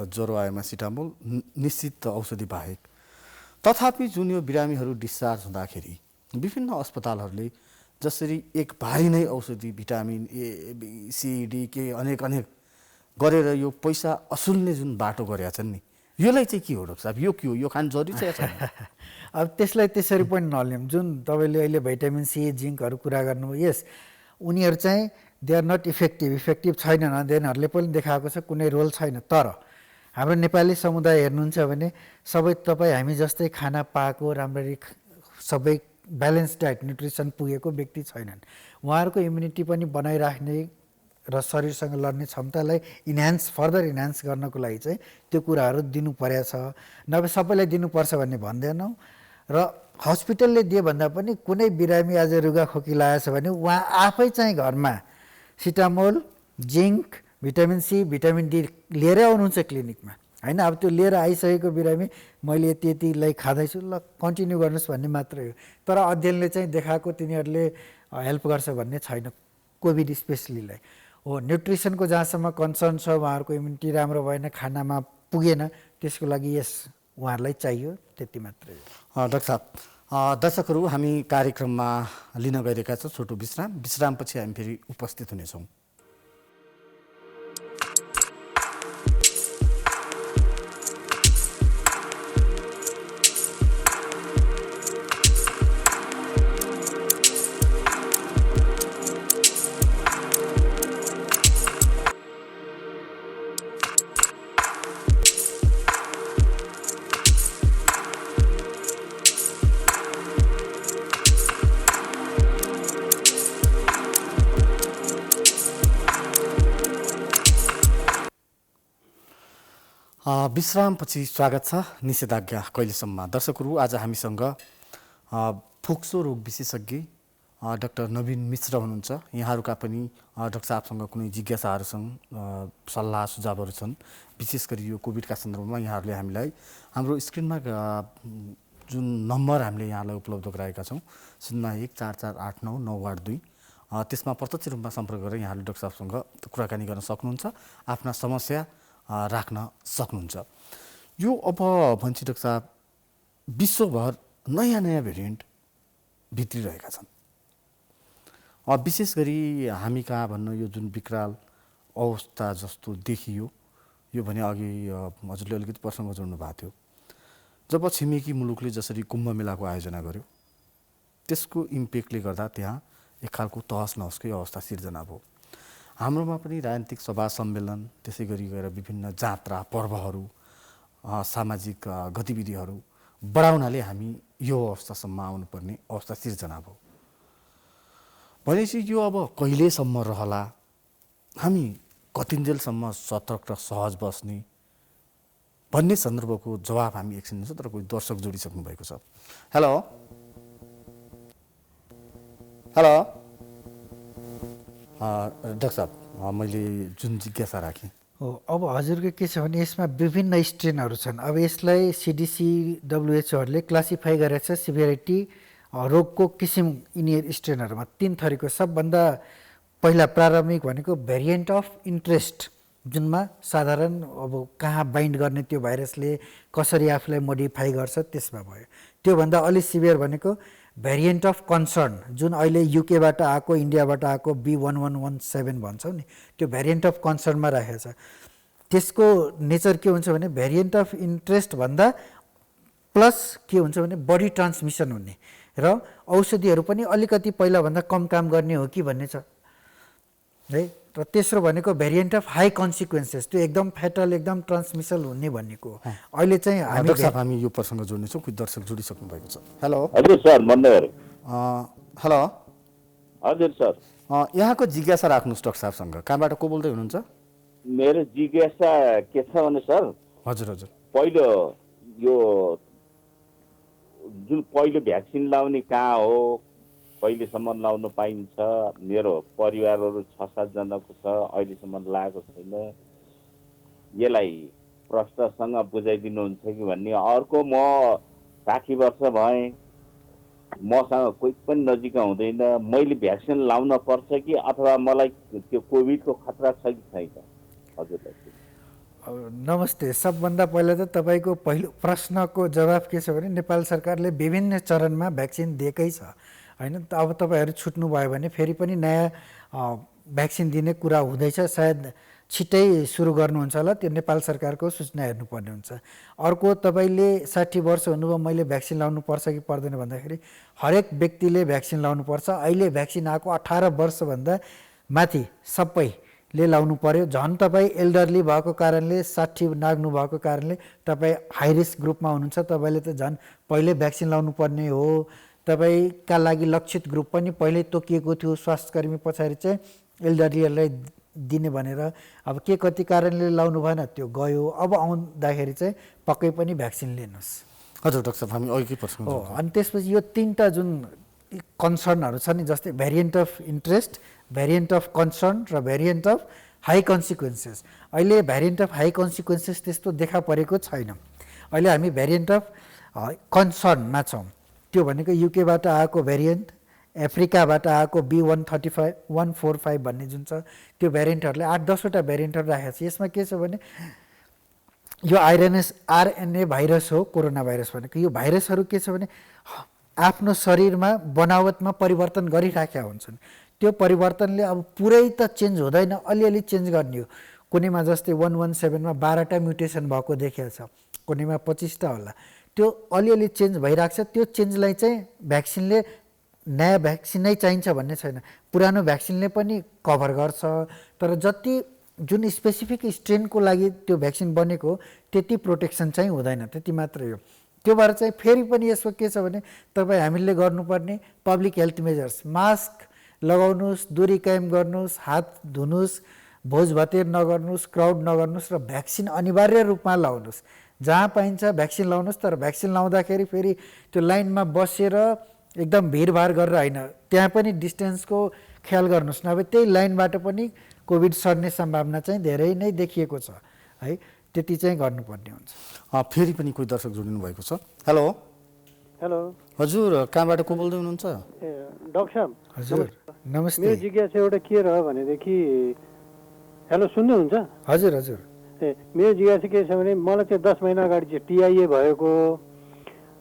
ज्वरो आएमा सिटामोल निश्चित औषधि बाहेक, तथापि जुन यो बिरामीहरू डिस्चार्ज हुँदाखेरि विभिन्न अस्पतालहरूले जसरी एक भारी नै औषधि vitamin A B C D के अनेक गरेर यो पैसा असुल्ने जुन बाटो गरेका छन् नि, यसलाई चाहिँ के हो डाक्टर साहब? यो के हो? यो खान जरुरी छ या छैन? अब त्यसलाई त्यसरी पनि नलिउँ। जुन तपाईँले अहिले भिटामिन सी जिङ्कहरू कुरा गर्नुभयो, यस उनीहरू चाहिँ दे आर नट इफेक्टिभ छैन, अध्ययनहरूले पनि देखाएको छ कुनै रोल छैन। तर हाम्रो नेपाली समुदाय हेर्नुहुन्छ भने सबै तपाईँ हामी जस्तै खाना पाएको, राम्ररी सबै ब्यालेन्स डायट न्युट्रिसन पुगेको व्यक्ति छैनन्। उहाँहरूको इम्युनिटी पनि बनाइराख्ने र शरीरसँग लड्ने क्षमतालाई फर्दर इन्हान्स गर्नको लागि चाहिँ त्यो कुराहरू दिनु परेको छ। नभए सबैलाई दिनुपर्छ भन्ने भन्दैनौँ। र हस्पिटलले दिए भन्दा पनि कुनै बिरामी आज रुगाखोकी लागेको छ भने उहाँ आफै चाहिँ घरमा Cetamol, zinc, vitamin C, vitamin D लिएरै आउनुहुन्छ क्लिनिकमा, होइन? अब त्यो लिएर आइसकेको बिरामी मैले यतिलाई खाँदैछु, ल कन्टिन्यू गर्नुहोस् भन्ने मात्रै हो। तर अध्ययनले चाहिँ देखाएको तिनीहरूले हेल्प गर्छ भन्ने छैन, कोभिड स्पेसलीलाई हो। न्युट्रिसनको जहाँसम्म कन्सर्न छ, उहाँहरूको इम्युनिटी राम्रो भएन, खानामा पुगेन, त्यसको लागि यस उहाँहरूलाई चाहियो, त्यति मात्रै हो। डाक्टर साहब, दर्शकहरू, हामी कार्यक्रममा लिन गइरहेका छौँ छोटो विश्रामपछि हामी फेरि उपस्थित हुनेछौँ। विश्रामपछि स्वागत छ निषेधाज्ञा कहिलेसम्म। दर्शकहरू, आज हामीसँग फोक्सो रोग विशेषज्ञ डाक्टर नवीन मिश्र हुनुहुन्छ। यहाँहरूका पनि डाक्टर साहबसँग कुनै जिज्ञासाहरू छन्, सल्लाह सुझावहरू छन्, विशेष गरी यो कोभिडका सन्दर्भमा यहाँहरूले हामीलाई हाम्रो स्क्रिनमा जुन नम्बर हामीले यहाँलाई उपलब्ध गराएका छौँ 0144899892, त्यसमा प्रत्यक्ष रूपमा सम्पर्क गरेर यहाँहरूले डाक्टर साहबसँग कुराकानी गर्न सक्नुहुन्छ, आफ्ना समस्या राख्न सक्नुहुन्छ। यो अब भन्छ डाक्टर साहब, विश्वभर नयाँ भेरिएन्ट भित्रिरहेका छन्। विशेष गरी हामी कहाँ भन्नु यो जुन विकराल अवस्था जस्तो देखियो, यो भने अघि हजुरले अलिकति प्रसङ्ग जोड्नु भएको थियो, जब छिमेकी मुलुकले जसरी कुम्भ मेलाको आयोजना गर्यो, त्यसको इम्प्याक्टले गर्दा त्यहाँ एक खालको तहस नहसकै अवस्था सिर्जना भयो। हाम्रोमा पनि राजनीतिक सभा सम्मेलन, त्यसै गरी गएर विभिन्न जात्रा पर्वहरू, सामाजिक गतिविधिहरू बढाउनाले हामी यो अवस्थासम्म आउनुपर्ने अवस्था सिर्जना भयो। भनेपछि यो अब कहिलेसम्म रहला, हामी कतिन्जेलसम्म सतर्क र सहज बस्ने भन्ने सन्दर्भको जवाब हामी एकछिन दिन्छौँ। तर कोही दर्शक जोडिसक्नु भएको छ। हेलो हेलो डाक्टर साहब, मैले जुन जिज्ञासा राखेँ हो, अब हजुरको के छ भने यसमा विभिन्न स्ट्रेनहरू छन्। अब यसलाई सिडिसी डब्लुएचओहरूले क्लासिफाई गरेको छ सिभियरिटी रोगको किसिम यिनीहरू स्ट्रेनहरूमा 3 थरीको। सबभन्दा पहिला प्रारम्भिक भनेको भेरिएन्ट अफ इन्ट्रेस्ट, जुनमा साधारण अब कहाँ बाइन्ड गर्ने त्यो भाइरसले कसरी आफूलाई मोडिफाई गर्छ त्यसमा भयो। त्योभन्दा अलि सिभियर भनेको भेरिएन्ट अफ कन्सर्न, जुन अहिले युकेबाट आएको, इन्डियाबाट आएको B1117 भन्छौँ नि, त्यो भेरिएन्ट अफ कन्सर्नमा राखेको छ। त्यसको नेचर के हुन्छ भने भेरिएन्ट अफ इन्ट्रेस्ट भन्दा प्लस के हुन्छ भने बडी ट्रान्समिसन हुने र औषधिहरू पनि अलिकति पहिलाभन्दा कम काम गर्ने हो कि भन्ने छ है। र तेस्रो भनेको भेरिएन्ट अफ हाई कन्सिक्वेन्सेस, त्यो एकदम फेटल, एकदम ट्रान्समिसन हुने भनेको। अहिले चाहिँ हामी यो प्रसङ्ग जोड्नेछौँ, कोही दर्शक जोडिसक्नु भएको छ। हेलो हजुर सर, भन्नुहोस्। हेलो हजुर सर, यहाँको जिज्ञासा राख्नुहोस् डाक्टर साहबसँग। कहाँबाट को बोल्दै हुनुहुन्छ? मेरो जिज्ञासा के छ भने सर, हजुर हजुर, पहिलो यो जुन पहिलो भ्याक्सिन लाउने कहाँ हो, कहिलेसम्म लाउन पाइन्छ, मेरो परिवारहरू 6-7 जनाको छ, अहिलेसम्म लागेको छैन। यसलाई प्रश्नसँग बुझाइदिनुहुन्छ कि भन्ने। अर्को, म 60 वर्ष भएँ, मसँग कोही पनि नजिक हुँदैन, मैले भ्याक्सिन लाउन पर्छ कि अथवा मलाई त्यो कोभिडको खतरा छ कि छैन? हजुरलाई नमस्ते। सबभन्दा पहिला त तपाईँको पहिलो प्रश्नको जवाफ के छ भने नेपाल सरकारले विभिन्न चरणमा भ्याक्सिन दिएकै छ होइन। अब तपाईँहरू छुट्नुभयो भने फेरि पनि नयाँ भ्याक्सिन दिने कुरा हुँदैछ, सायद छिट्टै सुरु गर्नुहुन्छ होला। त्यो नेपाल सरकारको सूचना हेर्नुपर्ने हुन्छ। अर्को, तपाईँले 60 वर्ष हुनुभयो, मैले भ्याक्सिन लाउनु पर्छ कि पर्दैन भन्दाखेरि हरेक व्यक्तिले भ्याक्सिन लाउनुपर्छ। अहिले भ्याक्सिन आएको 18 वर्षभन्दा माथि सबैले लाउनु पर्यो। झन् तपाईँ एल्डरली भएको कारणले, 60 नाग्नु भएको कारणले तपाईँ हाई रिस्क ग्रुपमा हुनुहुन्छ, तपाईँले त झन् पहिले भ्याक्सिन लाउनु पर्ने हो। तपाईँका लागि लक्षित ग्रुप पनि पहिल्यै तोकिएको थियो, स्वास्थ्यकर्मी पछाडि चाहिँ एल्डरलीहरूलाई दिने भनेर। अब के कति कारणले लाउनु भएन, त्यो गयो। अब आउँदाखेरि चाहिँ पक्कै पनि भ्याक्सिन लिनुहोस्। हजुर डाक्टर साहब, हामी अघि प्रश्न हो। अनि त्यसपछि यो 3टा जुन कन्सर्नहरू छ नि, जस्तै variant of interest, variant of concern र भेरिएन्ट अफ हाई कन्सिक्वेन्सेस। अहिले भेरिएन्ट अफ हाई कन्सिक्वेन्सेस त्यस्तो देखा परेको छैन। अहिले हामी भेरिएन्ट अफ कन्सर्नमा छौँ। त्यो भनेको युकेबाट आएको भेरिएन्ट, अफ्रिकाबाट आएको B145 भन्ने जुन छ त्यो भेरिएन्टहरूले 8-10वटा भेरिएन्टहरू राखेको छ। यसमा के छ भने यो आरएनए भाइरस हो, कोरोना भाइरस भनेको। यो भाइरसहरू के छ भने आफ्नो शरीरमा बनावटमा परिवर्तन गरिराखेका हुन्छन्। त्यो परिवर्तनले अब पुरै त चेन्ज हुँदैन, अलिअलि चेन्ज गर्ने हो। कुनैमा जस्तै 117मा 12टा म्युटेसन भएको देखिएको छ, कुनैमा 25टा होला। त्यो अलिअलि चेन्ज भइरहेको छ। त्यो चेन्जलाई चाहिँ भ्याक्सिनले, नयाँ भ्याक्सिन नै चाहिन्छ भन्ने छैन, पुरानो भ्याक्सिनले पनि कभर गर्छ। तर जति जुन स्पेसिफिक स्ट्रेनको लागि त्यो भ्याक्सिन बनेको हो त्यति प्रोटेक्सन चाहिँ हुँदैन, त्यति मात्रै हो। त्यो भएर चाहिँ फेरि पनि यसको के छ भने तपाईँ हामीले गर्नुपर्ने पब्लिक हेल्थ मेजर्स, मास्क लगाउनुहोस्, दूरी कायम गर्नुहोस्, हात धुनुहोस्, भोजभतेर नगर्नुहोस्, क्राउड नगर्नुहोस् र भ्याक्सिन अनिवार्य रूपमा लाउनुहोस्। जहाँ पाइन्छ भ्याक्सिन लाउनुहोस्। तर भ्याक्सिन लाउँदाखेरि फेरि त्यो लाइनमा बसेर एकदम भिडभाड गरेर होइन, त्यहाँ पनि डिस्टेन्सको ख्याल गर्नुहोस्। नभए त्यही लाइनबाट पनि कोभिड सर्ने सम्भावना चाहिँ धेरै नै देखिएको छ है। त्यति चाहिँ गर्नुपर्ने हुन्छ। फेरि पनि कोही दर्शक जोडिनु भएको छ। हेलो हेलो, हजुर, कहाँबाट को बोल्दै हुनुहुन्छ? ए डाक्टर साहब हजुर नमस्ते। मेरो जिज्ञासा एउटा के रह्यो भनेदेखि, हेलो सुन्नुहुन्छ? हजुर हजुर। ए मेरो जिज्ञासा के छ भने मलाई चाहिँ 10 महिना अगाडि चाहिँ टिआइए भएको,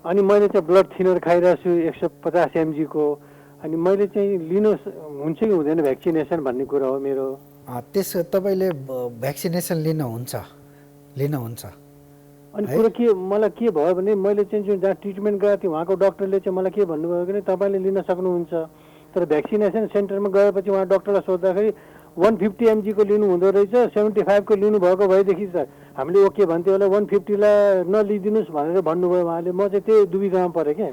अनि मैले चाहिँ ब्लड थिनर खाइरहेको छु 150 mg को। अनि मैले चाहिँ लिनु हुन्छ कि हुँदैन भ्याक्सिनेसन भन्ने कुरा हो मेरो। त्यस तपाईँले भ्याक्सिनेसन लिनुहुन्छ। अनि कुरो के मलाई के भयो भने मैले चाहिँ जुन जहाँ ट्रिटमेन्ट गएको थिएँ वहाँको डक्टरले चाहिँ मलाई के भन्नुभयो भने तपाईँले लिन सक्नुहुन्छ, तर भ्याक्सिनेसन सेन्टरमा गएपछि उहाँ डक्टरलाई सोद्धाखेरि 150 mg को लिनु हुँदो रहेछ, 75 को लिनुभएको भएदेखि त हामीले ओके भन्थ्यो होला, 150 लाई नलिदिनुहोस् भनेर भन्नुभयो उहाँले। म चाहिँ त्यही दुविधामा परेँ क्या।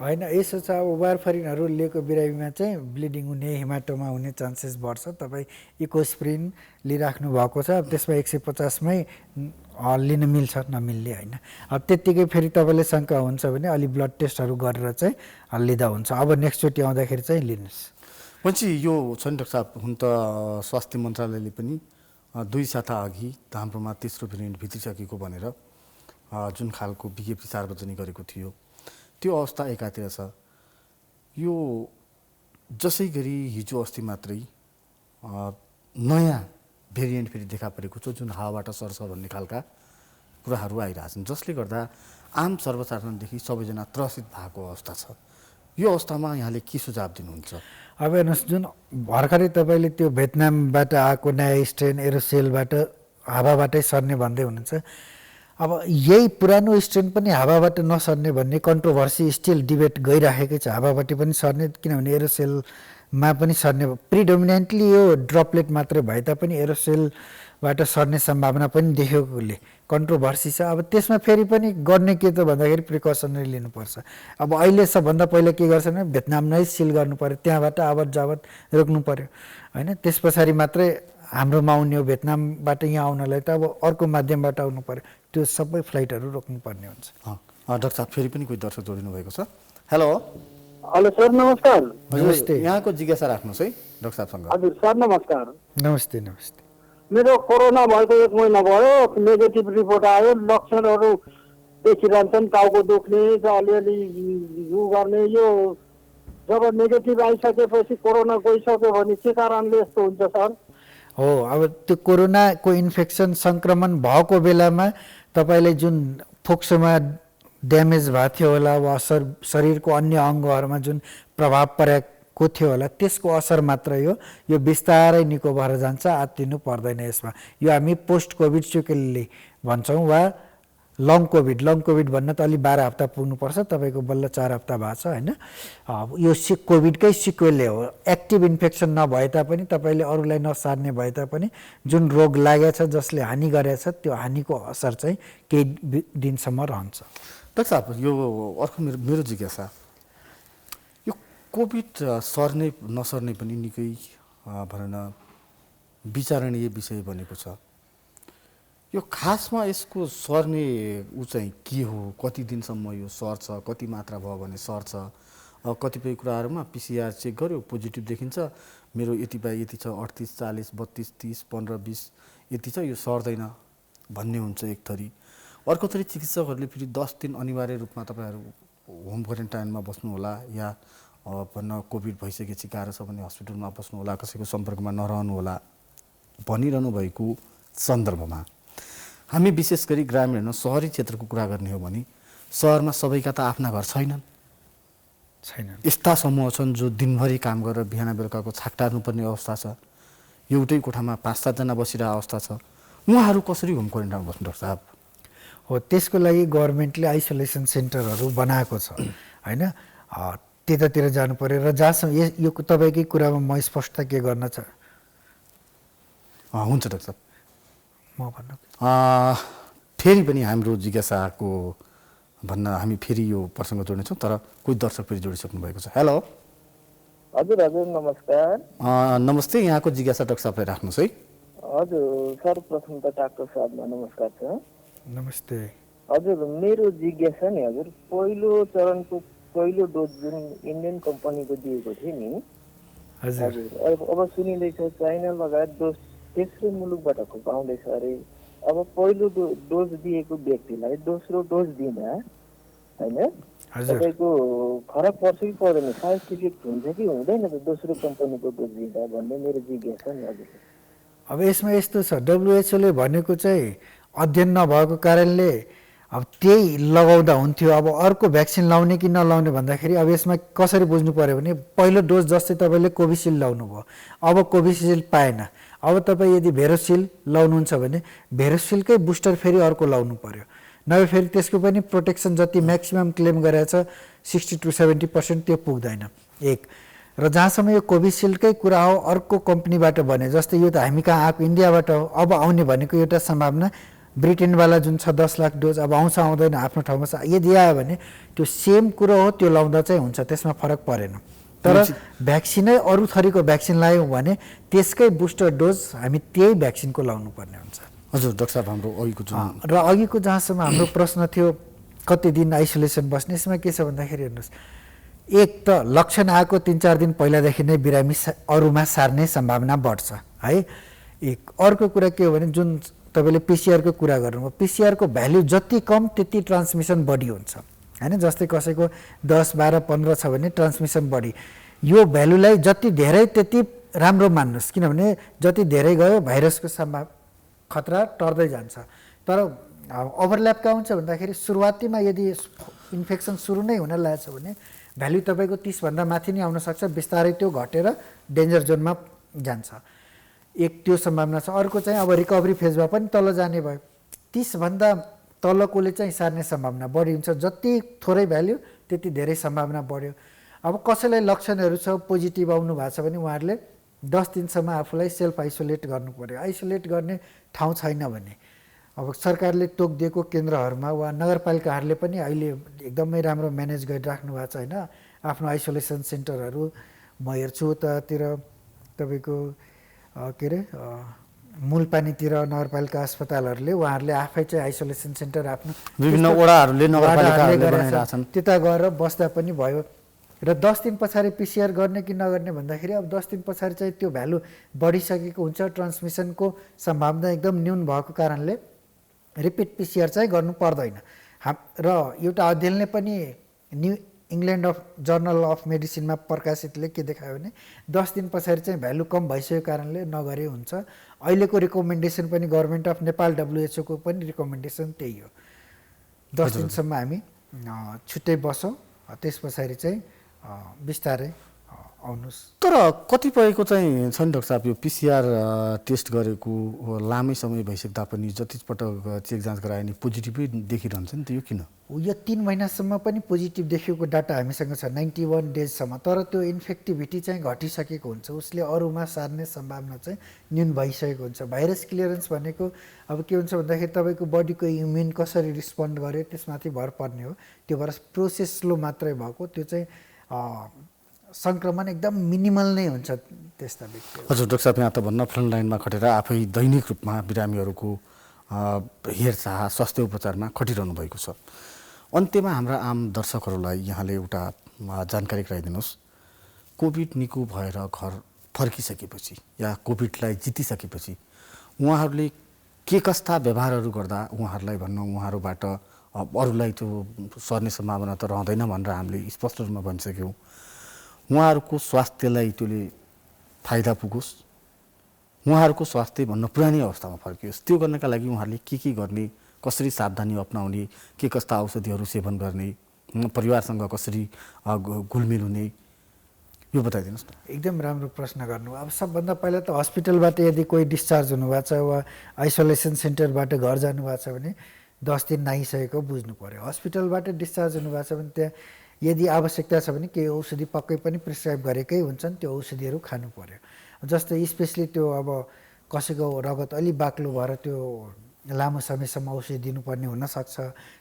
होइन, यसो छ, अब वारफरिनहरू लिएको बिरामीमा चाहिँ ब्लिडिङ हुने, हेमाटोमा हुने चान्सेस बढ्छ। तपाईँ इकोस्प्रिन लिइराख्नु भएको छ, अब त्यसमा 150मै लिन मिल्छ, नमिल्ने होइन। अब त्यत्तिकै फेरि तपाईँले शङ्का हुन्छ भने अलि ब्लड टेस्टहरू गरेर चाहिँ लिँदा हुन्छ। अब नेक्स्टचोटि आउँदाखेरि चाहिँ लिनुहोस्। पछि यो छ नि डाक्टर साहब, हुन त स्वास्थ्य मन्त्रालयले पनि 2 साता अघि त हाम्रोमा तेस्रो भेरिएन्ट भित्रिसकेको भनेर जुन खालको विज्ञप्ति सार्वजनिक गरेको थियो, त्यो अवस्था एकातिर छ। यो जसै गरी हिजो अस्ति मात्रै नयाँ भेरिएन्ट फेरि देखा परेको छ, जुन हावाबाट सर्छ भन्ने खालका कुराहरू आइरहेछन्, जसले गर्दा आम सर्वसाधारणदेखि सबैजना त्रसित भएको अवस्था छ। यो अवस्थामा यहाँले के सुझाव दिनुहुन्छ? अब हेर्नुहोस्, जुन भर्खरै तपाईँले त्यो भियतनामबाट आएको नयाँ स्ट्रेन एरोसेलबाट हावाबाटै सर्ने भन्दै हुनुहुन्छ। अब यही पुरानो स्ट्रेन पनि हावाबाट नसर्ने भन्ने कन्ट्रोभर्सी स्टिल डिबेट गइराखेकै छ। हावाबाट पनि सर्ने, किनभने एरोसेलमा पनि सर्ने, प्रिडोमिनेन्टली यो ड्रपलेट मात्रै भए तापनि एरोसेलबाट सर्ने सम्भावना पनि देखेकोले कन्ट्रोभर्सी छ। अब त्यसमा फेरि पनि गर्ने के त भन्दाखेरि प्रिकसनरी लिनुपर्छ। अब अहिले सबभन्दा पहिला के गर्छ भने भियतनाम नै सिल गर्नु पर्यो, त्यहाँबाट आवत जावत रोक्नु पर्यो होइन। त्यस पछाडि मात्रै हाम्रोमा आउने हो, भियतनामबाट यहाँ आउनलाई त अब अर्को माध्यमबाट आउनु पर्यो, त्यो सबै फ्लाइटहरू रोक्नुपर्ने हुन्छ। डाक्टर साहब फेरि पनि कोही दर्शक जोडिनु भएको छ। हेलो हेलो सर नमस्कार। हजुर, नमस्ते। यहाँको जिज्ञासा राख्नुहोस् है डाक्टर साहबसँग। हजुर सर नमस्कार। नमस्ते नमस्ते। मेरो कोरोना भएको 1 महिना भयो, नेगेटिभ रिपोर्ट आयो, लक्षणहरू देखिरहन्छन्, टाउको दुख्ने, अलिअलि हिउँ गर्ने। यो जब नेगेटिभ आइसकेपछि कोरोना गइसक्यो भने के कारणले यस्तो हुन्छ सर? हो, अब त्यो कोरोनाको इन्फेक्सन सङ्क्रमण भएको बेलामा तपाईँले जुन फोक्सोमा ड्यामेज भएको थियो होला वा शरीरको अन्य अङ्गहरूमा जुन प्रभाव परेको थियो होला त्यसको असर मात्र यो बिस्तारै निको भएर जान्छ, आत्तिनु पर्दैन यसमा। यो हामी पोस्ट कोभिड सिक्वेलले भन्छौँ वा लङ कोभिड भन्न त अलि 12 हप्ता पुग्नुपर्छ, तपाईँको बल्ल 4 हप्ता भएको छ होइन। यो कोभिडकै सिक्वेलले हो। एक्टिभ इन्फेक्सन नभए तापनि तपाईँले अरूलाई नसार्ने भए तापनि जुन रोग लागेको छ, जसले हानि गरेछ, त्यो हानिको असर चाहिँ केही दिनसम्म रहन्छ। डाक्टर साहब, यो अर्को मेरो जिज्ञासा, यो कोभिड सर्ने नसर्ने पनि निकै भनौँ न विचारणीय विषय बनेको छ। यो खासमा यसको सर्ने चाहिँ के हो, कति दिनसम्म यो सर्छ, कति मात्रा भयो भने सर्छ? कतिपय कुराहरूमा पिसिआर चेक गर्यो, पोजिटिभ देखिन्छ, मेरो यति बाई यति छ, 38, 40, 32, 30, 15, 20 यति छ, यो सर्दैन भन्ने हुन्छ एक थरी। अर्को थरी चिकित्सकहरूले फेरि 10 दिन अनिवार्य रूपमा तपाईँहरू होम क्वारेन्टाइनमा बस्नु होला, या भन्न कोभिड भइसकेपछि गाह्रो छ भने हस्पिटलमा बस्नु होला, कसैको सम्पर्कमा नरहनु होला भनिरहनु भएको सन्दर्भमा हामी विशेष गरी ग्रामीण र सहरी क्षेत्रको कुरा गर्ने हो भने सहरमा सबैका त आफ्ना घर छैनन्। यस्ता समूह छन् जो दिनभरि काम गरेर बिहान बेलुकाको छाक टार्नुपर्ने अवस्था छ, एउटै कोठामा 5-7 जना बसिरहेको अवस्था छ। उहाँहरू कसरी होम क्वारेन्टाइनमा बस्नु डाक्टर साहब? हो, त्यसको लागि गभर्मेन्टले आइसोलेसन सेन्टरहरू बनाएको छ होइन। त्यतातिर जानु पर्यो र जहाँसम्म यो तपाईँकै कुरामा म स्पष्टता के गर्न हुन्छ डाक्टर साहब, म भन्नु फेरि पनि हाम्रो जिज्ञासाको भन्न हामी फेरि यो प्रसङ्ग जोड्नेछौँ, तर कोही दर्शक फेरि जोडिसक्नु भएको छ। हेलो हजुर हजुर नमस्कार। नमस्ते, यहाँको जिज्ञासा डाक्टर साहबलाई राख्नुहोस् है। हजुर सर्वप्रथम त डाक्टर साहबलाई नमस्कार छ। नमस्ते। हजुर मेरो जिज्ञासा नि हजुर, पहिलो चरणको पहिलो डोज जुन इन्डियन कम्पनीको दिएको थियो नि हजुर, अब सुनिँदैछ चाइना लगायत डोज तेस्रो मुलुकबाट खुवाउँदैछ अरे। अब पहिलो डोज दिएको व्यक्तिलाई दोस्रो डोज दिँदा होइन तपाईँको फरक पर्छ कि पर्दैन, साइड इफेक्ट हुन्छ कि हुँदैन त दोस्रो कम्पनीको डोज दिँदा भन्ने मेरो जिज्ञासा नि हजुर। अब यसमा यस्तो छ, WHO ले भनेको चाहिँ अध्ययन नभएको कारणले अब त्यही लगाउँदा हुन्थ्यो। अब अर्को भ्याक्सिन लाउने कि नलाउने भन्दाखेरि अब यसमा कसरी बुझ्नु पर्यो भने पहिलो डोज जस्तै तपाईँले कोभिसिल्ड लाउनु भयो, अब कोभिसिल्ड पाएन, अब तपाईँ यदि भेरोसिल लाउनुहुन्छ भने भेरोसिलकै बुस्टर फेरि अर्को लाउनु पर्यो, नभए फेरि त्यसको पनि प्रोटेक्सन जति म्याक्सिमम् क्लेम गरेछ 60 to 70% त्यो पुग्दैन। एक र जहाँसम्म यो कोभिसिल्डकै कुरा हो, अर्को कम्पनीबाट भने जस्तै यो त हामी कहाँ आएको इन्डियाबाट हो, अब आउने भनेको एउटा सम्भावना ब्रिटेनवाला जुन छ 10 लाख डोज अब आउँछ आउँदैन आफ्नो ठाउँमा छ, यदि आयो भने त्यो सेम कुरो हो, त्यो लाउँदा चाहिँ हुन्छ, त्यसमा फरक परेन। तर भ्याक्सिनै अरू थरीको भ्याक्सिन लायौँ भने त्यसकै बुस्टर डोज हामी त्यही भ्याक्सिनको लाउनु पर्ने हुन्छ। हजुर डाक्टर साहब, हाम्रो अघिको र अघिको जहाँसम्म हाम्रो प्रश्न थियो कति दिन आइसोलेसन बस्ने, यसमा के छ भन्दाखेरि हेर्नुहोस्, एक त लक्षण आएको 3-4 दिन पहिलादेखि नै बिरामी अरूमा सार्ने सम्भावना बढ्छ है। एक अर्को कुरा के हो भने जुन तपाईँले पिसिआरको कुरा गर्नुभयो, पिसिआरको भ्याल्यु जति कम त्यति ट्रान्समिसन बढी हुन्छ होइन। जस्तै कसैको 10, 12, 15 छ भने ट्रान्समिसन बढी, यो भ्यालुलाई जति धेरै त्यति राम्रो मान्नुहोस्, किनभने जति धेरै गयो भाइरसको खतरा टर्दै जान्छ। तर ओभरल्याप कहाँ हुन्छ भन्दाखेरि सुरुवातीमा यदि इन्फेक्सन सुरु नै हुन लागेको छ भने भ्यालु तपाईँको 30 भन्दा माथि नै आउन सक्छ, बिस्तारै त्यो घटेर डेन्जर जोनमा जान्छ। एक त्यो सम्भावना छ। अर्को चाहिँ अब रिकभरी फेजमा पनि तल जाने भयो, 30 भन्दा तलकोले चाहिँ सार्ने सम्भावना बढी हुन्छ। जति थोरै भ्याल्यु त्यति धेरै सम्भावना बढ्यो। अब कसैलाई लक्षणहरू छ, पोजिटिभ आउनु भएको छ भने उहाँहरूले 10 दिनसम्म आफूलाई सेल्फ आइसोलेट गर्नु पर्यो। आइसोलेट गर्ने ठाउँ छैन भने अब सरकारले तोकिदिएको केन्द्रहरूमा वा नगरपालिकाहरूले पनि अहिले एकदमै राम्रो म्यानेज गरिराख्नु भएको छ होइन। आफ्नो आइसोलेसन सेन्टरहरू म हेर्छु उतातिर तपाईँको के अरे मूलपानीतिर नगरपालिका अस्पतालहरूले उहाँहरूले आफै चाहिँ आइसोलेसन सेन्टर आफ्नो विभिन्न त्यस्तो वडाहरूले नगरपालिकाहरूले वडाहरूले गरेका बनाइरहेका छन्। छन्। त्यता गएर बस्दा पनि भयो र 10 दिन पछाडि पिसिआर गर्ने कि नगर्ने भन्दाखेरि अब 10 दिन पछाडि चाहिँ त्यो भ्यालु बढिसकेको हुन्छ, ट्रान्समिसनको सम्भावना एकदम न्यून भएको कारणले रिपिट पिसिआर चाहिँ गर्नु पर्दैन। र एउटा अध्ययनले पनि New England of journal of मेडिसिनमा प्रकाशितले के देखायो भने 10 दिन पछाडि चाहिँ भ्यालु कम भइसकेको कारणले नगरे हुन्छ। अहिलेको रिकमेन्डेसन पनि गभर्मेन्ट अफ नेपाल WHO को पनि रिकमेन्डेसन त्यही हो, 10 दिनसम्म हामी छुट्टै बसौँ, त्यस पछाडि चाहिँ बिस्तारै आउनुहोस्। तर कतिपयको चाहिँ छ नि डाक्टर साहब, यो पिसिआर टेस्ट गरेको लामै समय भइसक्दा पनि जतिपटक चेक जाँच गरायो नि पोजिटिभै देखिरहन्छ नि त, यो किन? यो 3 महिनासम्म पनि पोजिटिभ देखिएको डाटा हामीसँग छ 91 डेजसम्म, तर त्यो इन्फेक्टिभिटी चाहिँ घटिसकेको हुन्छ, उसले अरूमा सार्ने सम्भावना चाहिँ न्यून भइसकेको हुन्छ। भाइरस क्लियरेन्स भनेको अब के हुन्छ भन्दाखेरि तपाईँको बडीको इम्युन कसरी रिस्पोन्ड गर्यो त्यसमाथि भर पर्ने हो। त्यो भएर प्रोसेस स्लो मात्रै भएको, त्यो चाहिँ सङ्क्रमण एकदम मिनिमल नै हुन्छ त्यस्ता व्यक्तिहरू। हजुर डाक्टर साहब, यहाँ त भन्न फ्रन्ट लाइनमा खटेर आफै दैनिक रूपमा बिरामीहरूको हेरचाह स्वास्थ्य उपचारमा खटिरहनु भएको छ। अन्त्यमा हाम्रा आम दर्शकहरूलाई यहाँले एउटा जानकारी गराइदिनुहोस्, कोभिड निको भएर घर फर्किसकेपछि या कोभिडलाई जितिसकेपछि उहाँहरूले के कस्ता व्यवहारहरू गर्दा उहाँहरूलाई भन्नु उहाँहरूबाट अरूलाई त्यो सर्ने सम्भावना त रहँदैन भनेर हामीले स्पष्ट रूपमा भनिसक्यौँ। उहाँहरूको स्वास्थ्यलाई त्यसले फाइदा पुगोस्, उहाँहरूको स्वास्थ्य भन्न पुरानै अवस्थामा फर्कियोस्, त्यो गर्नका लागि उहाँहरूले के गर्ने, कसरी सावधानी अपनाउने, के कस्ता औषधिहरू सेवन गर्ने, परिवारसँग कसरी घुलमिल हुने, यो बताइदिनुहोस् न। एकदम राम्रो प्रश्न गर्नु। अब सबभन्दा पहिला त हस्पिटलबाट यदि कोही डिस्चार्ज हुनुभएको छ वा आइसोलेसन सेन्टरबाट घर जानुभएको छ भने 10 दिन नागिसकेको बुझ्नु पर्यो। हस्पिटलबाट डिस्चार्ज हुनुभएको छ भने त्यहाँ यदि आवश्यकता छ भने केही औषधि पक्कै पनि प्रिस्क्राइब गरेकै हुन्छन्, त्यो औषधिहरू खानु पर्यो। जस्तै स्पेसली त्यो अब कसैको रगत अलि बाक्लो भएर त्यो लामो समयसम्म औषधि दिनुपर्ने हुनसक्छ,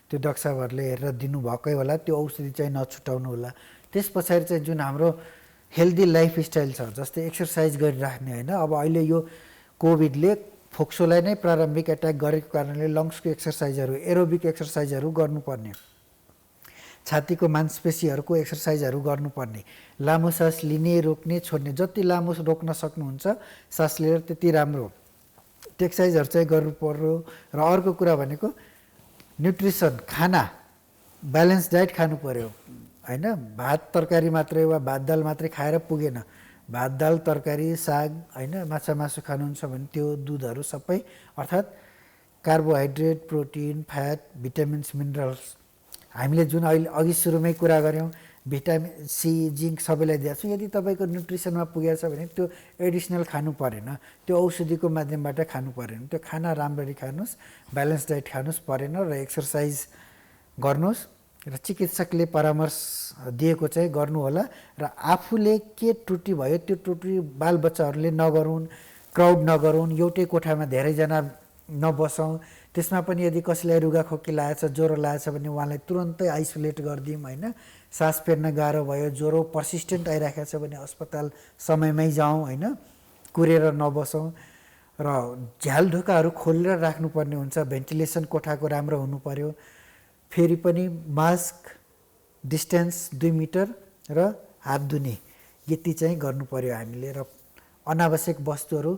त्यो डाक्टर साहबहरूले हेरेर दिनुभएकै होला, त्यो औषधि चाहिँ नछुटाउनु होला। त्यस पछाडि चाहिँ जुन हाम्रो हेल्दी लाइफस्टाइल छ, जस्तै एक्सर्साइज गरिराख्ने होइन। अब अहिले यो कोभिडले फोक्सोलाई नै प्रारम्भिक एट्याक गरेको कारणले लङ्सको एक्सर्साइजहरू, एरोबिक एक्सर्साइजहरू गर्नुपर्ने, छातीको मांसपेशीहरूको एक्सर्साइजहरू गर्नुपर्ने, लामो सास लिने रोक्ने छोड्ने, जति लामो रोक्न सक्नुहुन्छ सास लिएर त्यति राम्रो त्यो एक्सर्साइजहरू चाहिँ गर्नु पर्यो। र अर्को कुरा भनेको न्युट्रिसन, खाना ब्यालेन्स डाइट खानु पर्यो होइन। भात तरकारी मात्रै वा भात दाल मात्रै खाएर पुगेन, भात दाल तरकारी साग होइन, माछा मासु खानुहुन्छ भने त्यो दुधहरू सबै, अर्थात् carbohydrate, protein, fat, vitamins, minerals, हामीले जुन अहिले अघि सुरुमै कुरा गऱ्यौँ भिटामिन सी, जिङ्क सबैलाई दिएको छु। यदि तपाईँको न्युट्रिसनमा पुगेको छ भने त्यो एडिसनल खानु परेन, त्यो औषधिको माध्यमबाट खानु परेन। त्यो खाना राम्ररी खानुहोस्, ब्यालेन्स डाइट खानुहोस् परेन, र एक्सर्साइज गर्नुहोस्, र चिकित्सकले परामर्श दिएको चाहिँ गर्नु होला। र आफूले के त्रुटि भयो त्यो त्रुटि बालबच्चाहरूले नगरून्, क्राउड नगरून्, एउटै कोठामा धेरैजना नबसौँ। त्यसमा पनि यदि कसैलाई रुगाखोकी लागेछ, ज्वरो लागेछ भने उहाँलाई तुरन्तै आइसोलेट गरिदिउँ होइन। सास फेर्न गाह्रो भयो, ज्वरो पर्सिस्टेन्ट आइराखेको छ भने अस्पताल समयमै जाउँ होइन, कुरेर नबसौँ। र झ्याल ढोकाहरू खोलेर राख्नुपर्ने हुन्छ, भेन्टिलेसन कोठाको राम्रो हुनु पर्यो। फेरि पनि मास्क, डिस्टेन्स 2 मिटर र हात धुने यति चाहिँ गर्नु पर्यो हामीले। र अनावश्यक वस्तुहरू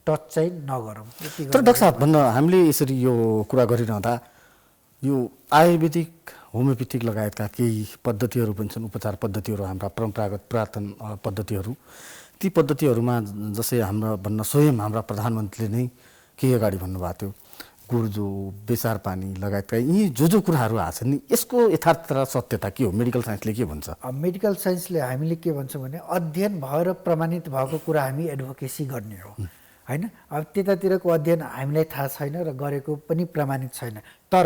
टच चाहिँ नगरौँ। तर डाक्टर साहब भन्न हामीले यसरी यो कुरा गरिरहँदा यो आयुर्वेदिक, होमियोपेथिक लगायतका केही पद्धतिहरू पनि छन्, उपचार पद्धतिहरू, हाम्रा परम्परागत पुरातन पद्धतिहरू। ती पद्धतिहरूमा जसै हाम्रो भन्न स्वयं हाम्रा प्रधानमन्त्रीले नै केही अगाडि भन्नुभएको थियो, गुर्जो, बेसार पानी लगायतका यी जो कुराहरू आएको छन् नि, यसको यथार्थ र सत्यता के हो? मेडिकल साइन्सले के भन्छ? मेडिकल साइन्सले हामीले के भन्छौँ भने अध्ययन भएर प्रमाणित भएको कुरा हामी एडभोकेसी गर्ने हो होइन। अब त्यतातिरको अध्ययन हामीलाई थाहा छैन र गरेको पनि प्रमाणित छैन, तर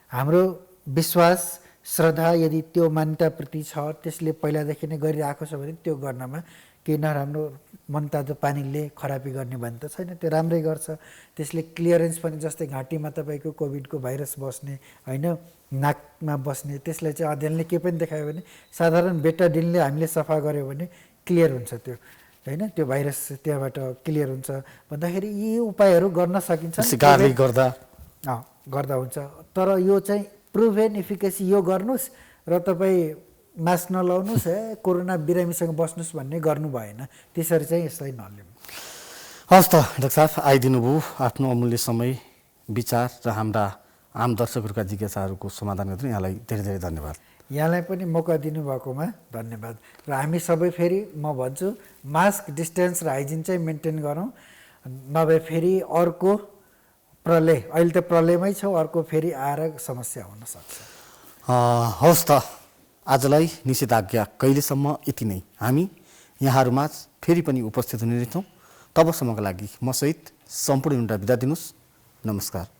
हाम्रो विश्वास, श्रद्धा यदि त्यो मान्यताप्रति छ, त्यसले पहिलादेखि नै गरिरहेको छ भने त्यो गर्नमा केही नराम्रो मनतातो पानीले खराबी गर्ने भन्ने त छैन, त्यो राम्रै गर्छ। त्यसले क्लियरेन्स पनि, जस्तै घाँटीमा तपाईँको कोभिडको भाइरस बस्ने होइन, नाकमा बस्ने, त्यसलाई चाहिँ अध्ययनले के पनि देखायो भने साधारण बेटाडिनले हामीले सफा गऱ्यो भने क्लियर हुन्छ त्यो। होइन त्यो भाइरस त्यहाँबाट क्लियर हुन्छ भन्दाखेरि यी उपायहरू गर्न सकिन्छ सिकारले गर्दा गर्दा हुन्छ। तर यो चाहिँ प्रुभेन इफिकेसी यो गर्नुहोस् र तपाईँ मास्क नलाउनुहोस् कोरोना बिरामीसँग बस्नुहोस् भन्ने गर्नु भएन, त्यसरी चाहिँ यसलाई नलिउँ। हवस् त डाक्टर साहब, आइदिनु भयो, आफ्नो अमूल्य समय विचार र हाम्रा आम दर्शकहरूका जिज्ञासाहरूको समाधान गर्नु। यहाँलाई धेरै धेरै धन्यवाद। यहाँलाई पनि मौका दिनुभएकोमा धन्यवाद। र हामी सबै फेरि म भन्छु मास्क, डिस्टेन्स र हाइजिन चाहिँ मेन्टेन गरौँ, नभए फेरि अर्को प्रलय, अहिले त प्रलयमै छौँ, अर्को फेरि आएर समस्या हुनसक्छ। हवस् त, आजलाई निषेधाज्ञा कहिलेसम्म यति नै। हामी यहाँहरूमा फेरि पनि उपस्थित हुने रहेछौँ। तबसम्मका लागि म सहित सम्पूर्ण युनिटलाई बिदा दिनुहोस्। नमस्कार।